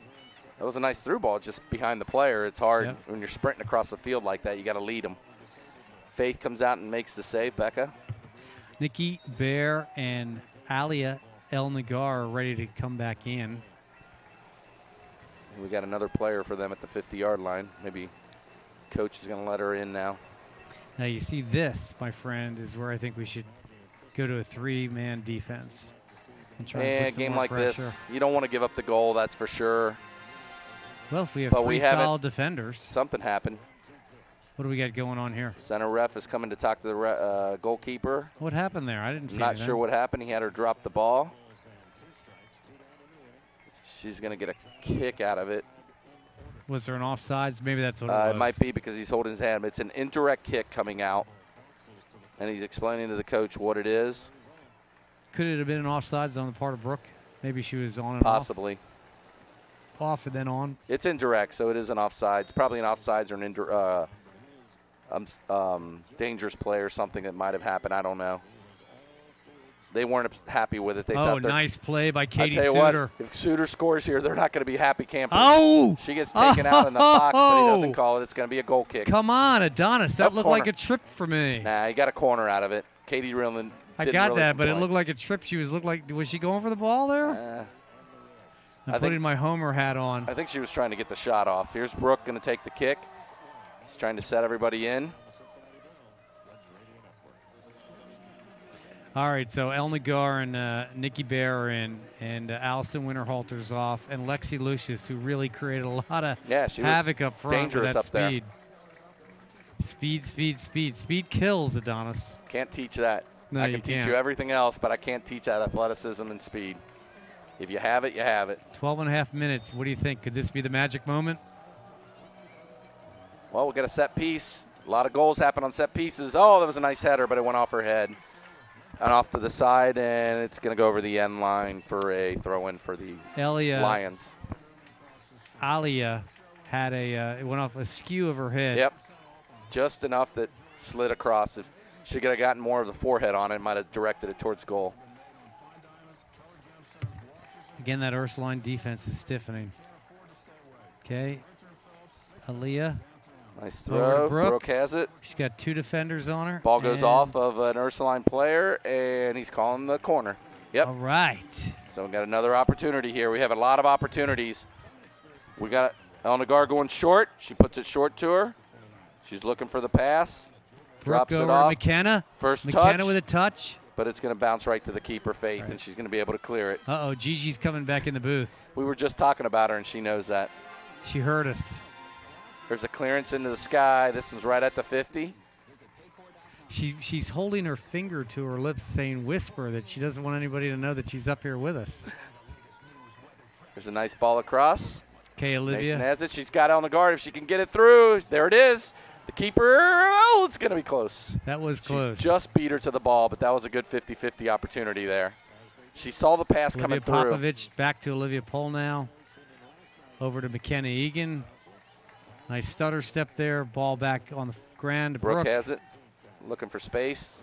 That was a nice through ball just behind the player. It's hard when you're sprinting across the field like that. You got to lead them. Faith comes out and makes the save. Becca? Nikki Bear and Alia El Nagar are ready to come back in. We got another player for them at the 50-yard line. Maybe coach is going to let her in now. Now you see this, my friend, is where I think we should go to a 3-man defense. And try and Yeah, a put some game more like pressure. this, you don't want to give up the goal, that's for sure. Well, if we have But three we haven't- solid defenders, Something happened. what do we got going on here? Center ref is coming to talk to the goalkeeper. What happened there? I didn't see Not anything. sure what happened. He had her drop the ball. She's going to get a kick out of it. Was there an offsides? Maybe that's what it was. It might be because he's holding his hand. It's an indirect kick coming out, and he's explaining to the coach what it is. Could it have been an offsides on the part of Brooke? Maybe she was on and Possibly. off and then on. It's indirect, so it is an offsides. Probably an offsides or an dangerous play or something that might have happened. I don't know. They weren't happy with it. They Oh, thought they're- nice play by Katie I tell you Suter. what, if Suter scores here, they're not going to be happy campers. Oh! She gets taken out in the box, but he doesn't Oh! call it. It's going to be a goal kick. Come on, Adonis. That Up looked corner. like a trip for me. Nah, he got a corner out of it. Katie Rilland I didn't got really that, but it complain. looked like a trip. Was she going for the ball there? I'm I putting think- my Homer hat on. I think she was trying to get the shot off. Here's Brooke going to take the kick. He's trying to set everybody in. All right, so El Nagar and Nikki Bear are in, and Allison Winterhalter's off, and Lexi Lucius, who really created a lot of Yeah, she was havoc up front with dangerous that up there. speed. Speed kills, Adonis. Can't teach that. No, I you can teach can't. you everything else, but I can't teach that athleticism and speed. If you have it, you have it. 12 and a half minutes. What do you think? Could this be the magic moment? Well, we'll get a set piece. A lot of goals happen on set pieces. Oh, that was a nice header, but it went off her head. And off to the side, and it's going to go over the end line for a throw-in for the Lions. Alia had it went off a skew of her head. Yep. Just enough that slid across. If she could have gotten more of the forehead on it, might have directed it towards goal. Again, that Ursuline defense is stiffening. Okay. Aaliyah. Nice Over throw. to Brooke. Brooke has it. She's got two defenders on her. Ball goes and- off of an Ursuline player, and he's calling the corner. Yep. All right. So we got another opportunity here. We have a lot of opportunities. We got El Nagar going short. She puts it short to her. She's looking for the pass. Brooke Drops it over off. McKenna. First McKenna touch. with a touch. But it's going to bounce right to the keeper, Faith, and she's going to be able to clear it. Uh-oh, Gigi's coming back in the booth. We were just talking about her, and she knows that. She heard us. There's a clearance into the sky. This one's right at the 50. She's holding her finger to her lips saying whisper that she doesn't want anybody to know that she's up here with us. There's a nice ball across. Okay, Olivia. Mason has it. She's got El Nagar. If she can get it through, there it is. The keeper, oh, it's going to be close. That was close. She just beat her to the ball, but that was a good 50-50 opportunity there. She saw the pass Olivia coming through. Popovich back to Olivia Pohl now. Over to McKenna Egan. Nice stutter step there. Ball back on the ground. Brooke has it. Looking for space.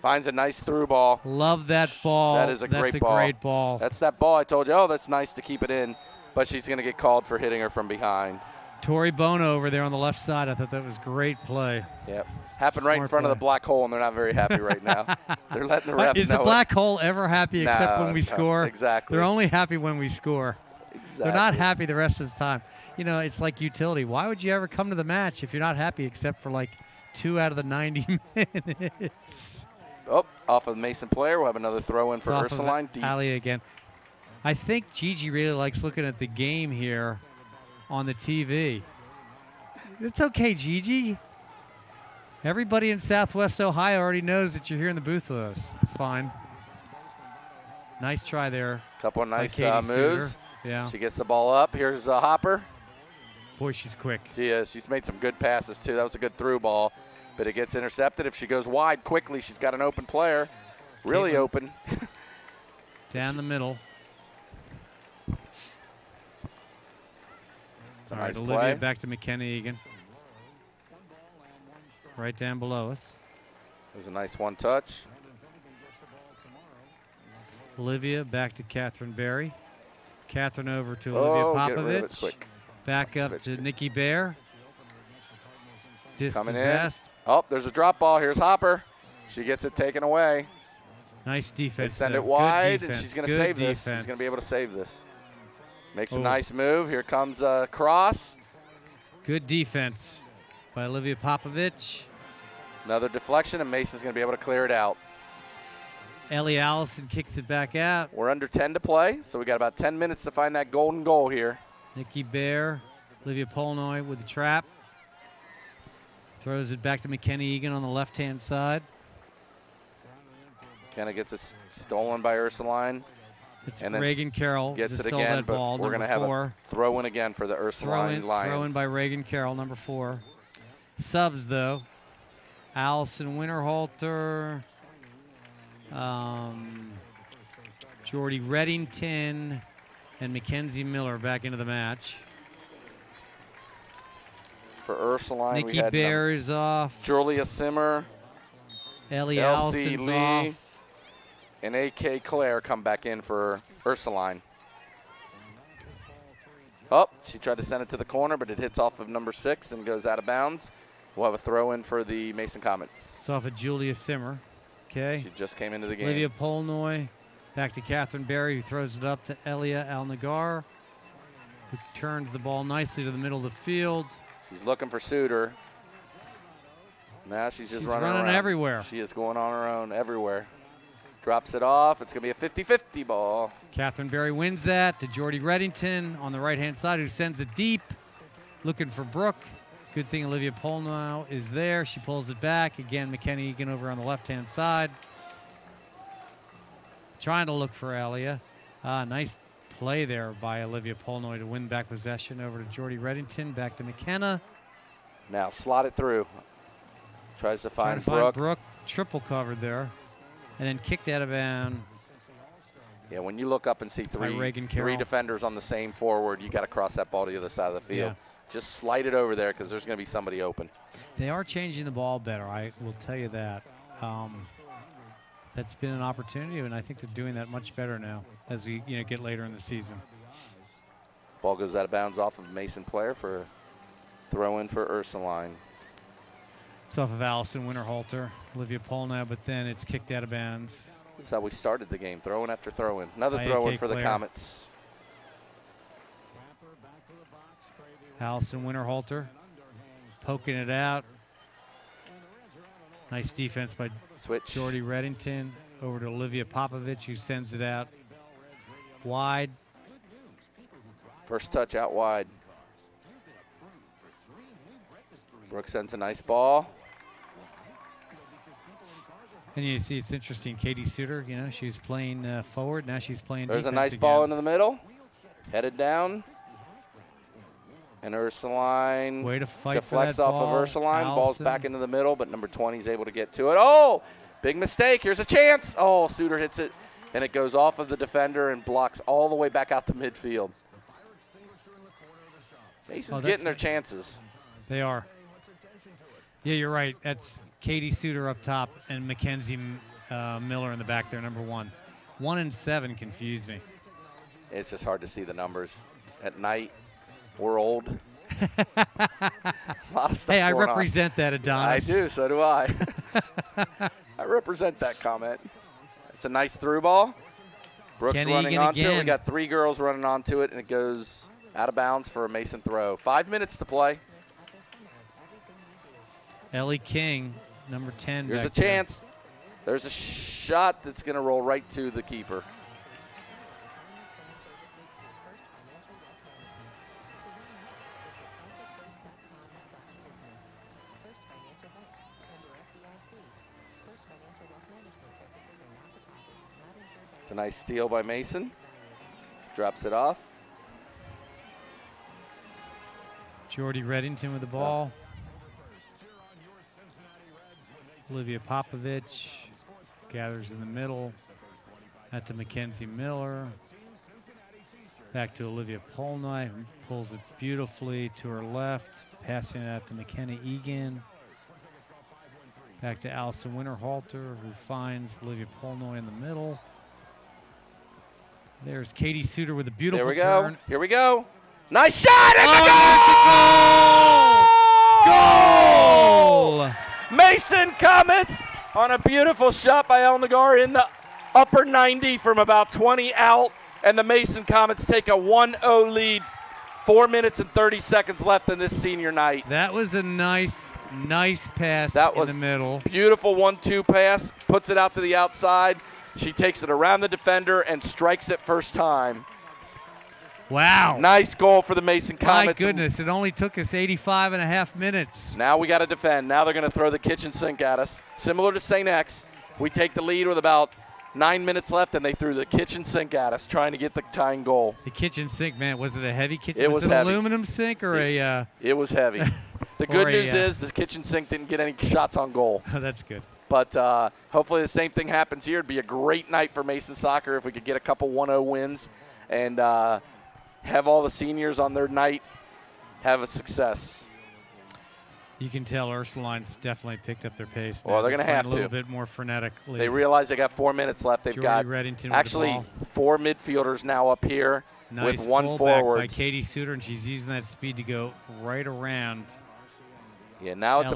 Finds a nice through ball. Love that ball. That is a great ball. Great ball. That's that ball I told you. Oh, that's nice to keep it in. But she's going to get called for hitting her from behind. Tori Bono over there on the left side. I thought that was great play. Yep. Happened right in Smart front of the play. black hole, and they're not very happy right now. They're letting the ref Is know the black hole ever happy except when we score? Exactly. They're only happy when we score. Exactly. They're not happy the rest of the time. You know, it's like utility. Why would you ever come to the match if you're not happy except for like 2 out of the 90 minutes? Oh, off of the Mason player. We'll have another throw in It's for off of Ursuline. Deep. Ali again. I think Gigi really likes looking at the game here on the TV. It's okay, Gigi. Everybody in Southwest Ohio already knows that you're here in the booth with us. It's fine. Nice try there. Couple of by nice Katie moves. Suter. Yeah. She gets the ball up. Here's Hopper. Boy, she's quick. She is. She's made some good passes, too. That was a good through ball. But it gets intercepted. If she goes wide quickly, she's got an open player. Really Caitlin. open. Down the middle. It's a All right, nice Olivia play. back to McKenna Egan. Right down below us. There's a nice one touch. Olivia back to Catherine Berry. Catherine over to Oh, Olivia get rid of it Popovich. quick. Back up to Nikki Bear. Coming in. Dispossessed. Oh, there's a drop ball. Here's Hopper. She gets it taken away. Nice defense. They send though. it wide, Good and defense. she's going to Good save this. defense. She's going to be able to save this. Makes a Oh. nice move. Here comes a cross. Good defense by Olivia Popovich. Another deflection, and Mason's going to be able to clear it out. Ellie Allison kicks it back out. We're under 10 to play, so we got about 10 minutes to find that golden goal here. Nikki Bear, Olivia Polnoy with the trap. Throws it back to McKenna Egan on the left-hand side. Kind of gets it stolen by Ursuline. It's And then Reagan Carroll Gets just it stole again, that but ball, we're going to number have 4. a throw-in again for the Ursuline Lions. Throw in by Reagan Carroll, number 4. Subs, though. Allison Winterhalter. Jordy Reddington and Mackenzie Miller back into the match. For Ursuline, we Nikki had Bear is off. Julia Simmer, Ellie Elsie Allison's Lee, off. and A.K. Claire come back in for Ursuline. Oh, she tried to send it to the corner, but it hits off of number 6 and goes out of bounds. We'll have a throw-in for the Mason Comets. It's off of Julia Simmer. Okay. She just came into the game. Olivia Polnoy. Back to Catherine Berry, who throws it up to Elia Alnagar, who turns the ball nicely to the middle of the field. She's looking for Suter. Now she's just running around. everywhere. She is going on her own everywhere. Drops it off. It's going to be a 50-50 ball. Catherine Berry wins that to Jordy Reddington on the right-hand side, who sends it deep, looking for Brooke. Good thing Olivia Polnow is there. She pulls it back. Again, McKenna Egan over on the left-hand side. Trying to look for Elia. Nice play there by Olivia Polnoy to win back possession over to Jordy Reddington. Back to McKenna. Now slot it through. Tries to Trying find to Brooke. find Brooke. Triple covered there. And then kicked out of bounds. Yeah, when you look up and see Reagan three Carroll. defenders on the same forward, you got to cross that ball to the other side of the field. Yeah. Just slide it over there because there's going to be somebody open. They are changing the ball better, I will tell you that. That's been an opportunity, and I think they're doing that much better now as we get later in the season. Ball goes out of bounds off of Mason player for a throw-in for Ursuline. It's off of Allison Winterhalter, Olivia Polnow, but then it's kicked out of bounds. This is how we started the game, throw-in after throw-in. Another By throw-in AK for the Claire. Comets. Allison Winterhalter poking it out. Nice defense by Switch. Jordy Reddington over to Olivia Popovich, who sends it out wide. First touch out wide. Brooke sends a nice ball. And you see, it's interesting. Katie Suter, she's playing forward. Now she's playing There's a defense nice again. ball into the middle. Headed down. And Ursuline Way to fight deflects for that off ball. of Ursuline. Ball's Allison. back into the middle, but number 20 is able to get to it. Oh, big mistake. Here's a chance. Oh, Suter hits it, and it goes off of the defender and blocks all the way back out to midfield. Mason's that's getting their good. chances. They are. Yeah, you're right. That's Katie Suter up top and Mackenzie Miller in the back there, number 1. 1 and 7 confuse me. It's just hard to see the numbers at night. We're old. A lot of stuff Hey, I going on. represent that, I Adonis. do, so do I. I represent that comment. It's a nice through ball. Brooks Kenny running Egan onto it. We again. got 3 girls running onto it, and it goes out of bounds for a Mason throw. 5 minutes to play. Ellie King, number 10. Here's a back there. chance. There's a shot that's going to roll right to the keeper. It's a nice steal by Mason. Drops it off. Jordy Reddington with the ball. Olivia Popovich gathers in the middle. Out to Mackenzie Miller. Back to Olivia Polnoy, who pulls it beautifully to her left. Passing it out to McKenna Egan. Back to Allison Winterhalter, who finds Olivia Polnoy in the middle. There's Katie Suter with a beautiful There we go. turn. Here we go. Nice shot and Oh, the goal! Goal! Mason Comets on a beautiful shot by Elnagar in the upper 90 from about 20 out, and the Mason Comets take a 1-0 lead. 4 minutes and 30 seconds left in this senior night. That was a nice pass That was in the middle. Beautiful 1-2 pass, puts it out to the outside. She takes it around the defender and strikes it first time. Wow. Nice goal for the Mason Comets. My goodness, it only took us 85.5 minutes. Now we got to defend. Now they're going to throw the kitchen sink at us. Similar to St. X, we take the lead with about 9 minutes left, and they threw the kitchen sink at us, trying to get the tying goal. The kitchen sink, man, was it a heavy kitchen? It was it heavy. Aluminum sink or It was heavy. The good news a, is the kitchen sink didn't get any shots on goal. That's good. But hopefully the same thing happens here. It'd be a great night for Mason soccer if we could get a couple 1-0 wins and have all the seniors on their night have a success. You can tell Ursuline's definitely picked up their pace. Well, they're going to have a to. little bit more frenetically. They realize they got 4 minutes left. They've got Reddington actually with the ball. 4 midfielders now up here Nice with one pullback forward. by Katie Suter, and she's using that speed to go right around. Yeah, now it's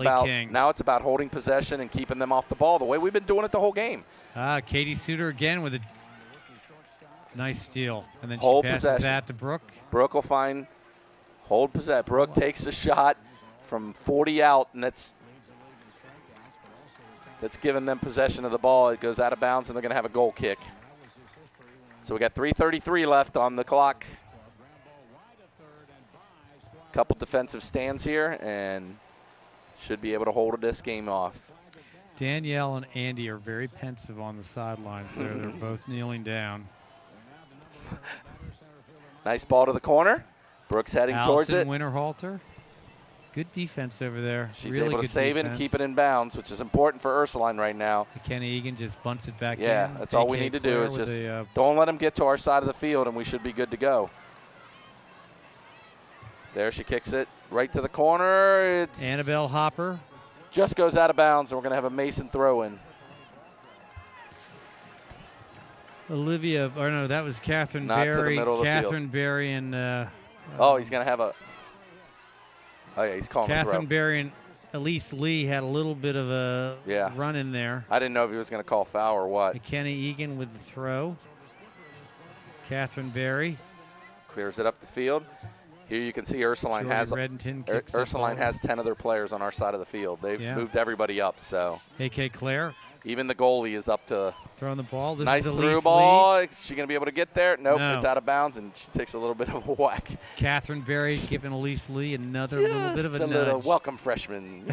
about holding possession and keeping them off the ball the way we've been doing it the whole game. Katie Suter again with a nice steal, and then Hold she passes possession. that to Brooke. Brooke will hold possession. Brooke takes a shot from 40 out, and that's giving them possession of the ball. It goes out of bounds, and they're going to have a goal kick. So we got 3:33 left on the clock. Couple defensive stands here, and should be able to hold this game off. Danielle and Andy are very pensive on the sidelines there. They're both kneeling down. Nice ball to the corner. Brooks heading towards it. Winterhalter. Good defense over there. She's really able to good save it and keep it in bounds, which is important for Ursuline right now. Kenny Egan just bunts it back in. Yeah, that's all we need to do is just don't let them get to our side of the field, and we should be good to go. There she kicks it right to the corner. It's Annabelle Hopper. Just goes out of bounds, and we're going to have a Mason throw-in. Olivia, or no, that was Catherine Not Berry. to the middle of the Catherine field. Berry and. He's going to have a. Oh, yeah, he's calling a throw. Catherine Berry and Elise Lee had a little bit of a run in there. I didn't know if he was going to call foul or what. McKenna Egan with the throw. Catherine Berry. Clears it up the field. Here you can see Ursuline has 10 of their players on our side of the field. They've moved everybody up. So AK Claire. Even the goalie is up to throwing the ball. This nice is through Elise ball. Lee. Is she going to be able to get there? Nope, No. It's out of bounds, and she takes a little bit of a whack. Catherine Berry giving Elise Lee another little bit of a nudge. Little welcome freshman,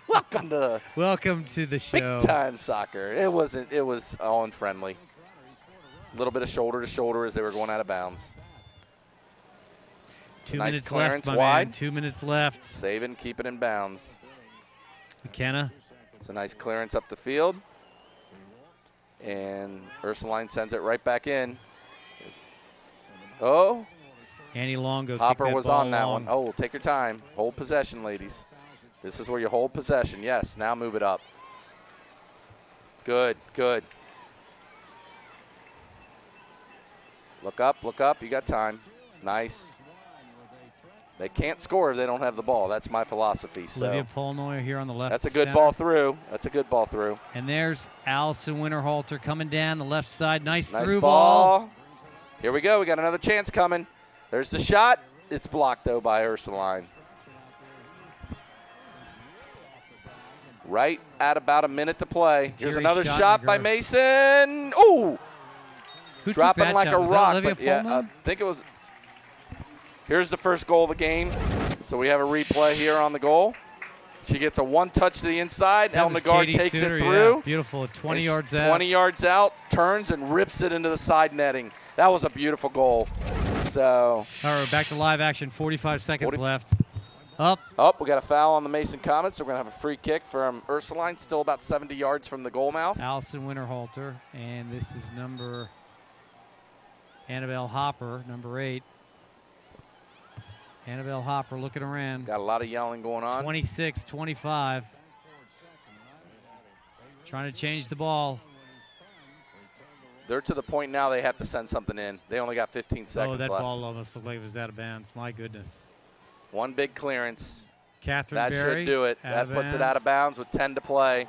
welcome to the show. Big time soccer. It was all unfriendly. A little bit of shoulder to shoulder as they were going out of bounds. 2 nice minutes clearance left, wide. 2 minutes left. Save it and keep it in bounds. McKenna. It's a nice clearance up the field. And Ursuline sends it right back in. Oh. Annie Longo. Hopper was on that long. one. Oh, take your time. Hold possession, ladies. This is where you hold possession. Yes, now move it up. Good, good. Look up, look up. You got time. Nice. They can't score if they don't have the ball. That's my philosophy. So Olivia Polnoy here on the left. that's a good center. ball through. That's a good ball through. And there's Allison Winterhalter coming down the left side. Nice through ball. Here we go. We got another chance coming. There's the shot. It's blocked, though, by Ursuline. Right at about a minute to play. Here's Terry another shot by Schottenegger. Mason. Ooh! Who Dropping took that like shot? a Was that rock. Olivia But yeah, Polnoy? I think it was. Here's the first goal of the game. So we have a replay here on the goal. She gets a one touch to the inside. That was Elnagar Katie takes Suter, it through. yeah. Beautiful. 20 yards out. 20 yards out, turns and rips it into the side netting. That was a beautiful goal. So. All right, back to live action. 45 seconds left. Up. We got a foul on the Mason Comets. So we're going to have a free kick from Ursuline, still about 70 yards from the goal mouth. Allison Winterhalter. And this is number Annabelle Hopper, number 8. Annabelle Hopper looking around. Got a lot of yelling going on. 26-25. Trying to change the ball. They're to the point now they have to send something in. They only got 15 seconds Oh, that left. ball almost looked like it was out of bounds. My goodness. One big clearance. Catherine that Berry. should do it. That puts it out of bounds with 10 to play.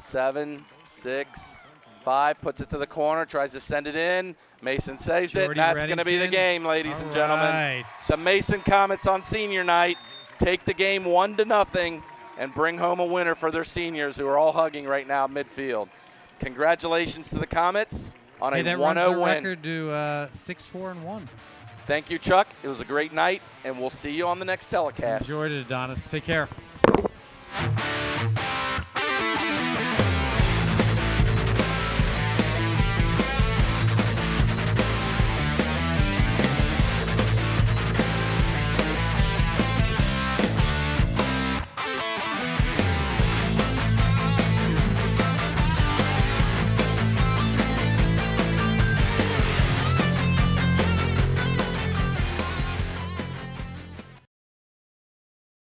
7, 6, 5, puts it to the corner, tries to send it in. Mason saves it. Jordy That's going to be the Reddington. game, ladies and gentlemen. Right. The Mason Comets on senior night take the game 1-0 and bring home a winner for their seniors who are all hugging right now at midfield. Congratulations to the Comets on Hey, a that 1-0 runs their win. record to 6-4-1. Thank you, Chuck. It was a great night, and we'll see you on the next telecast. Enjoyed it, Adonis. Take care.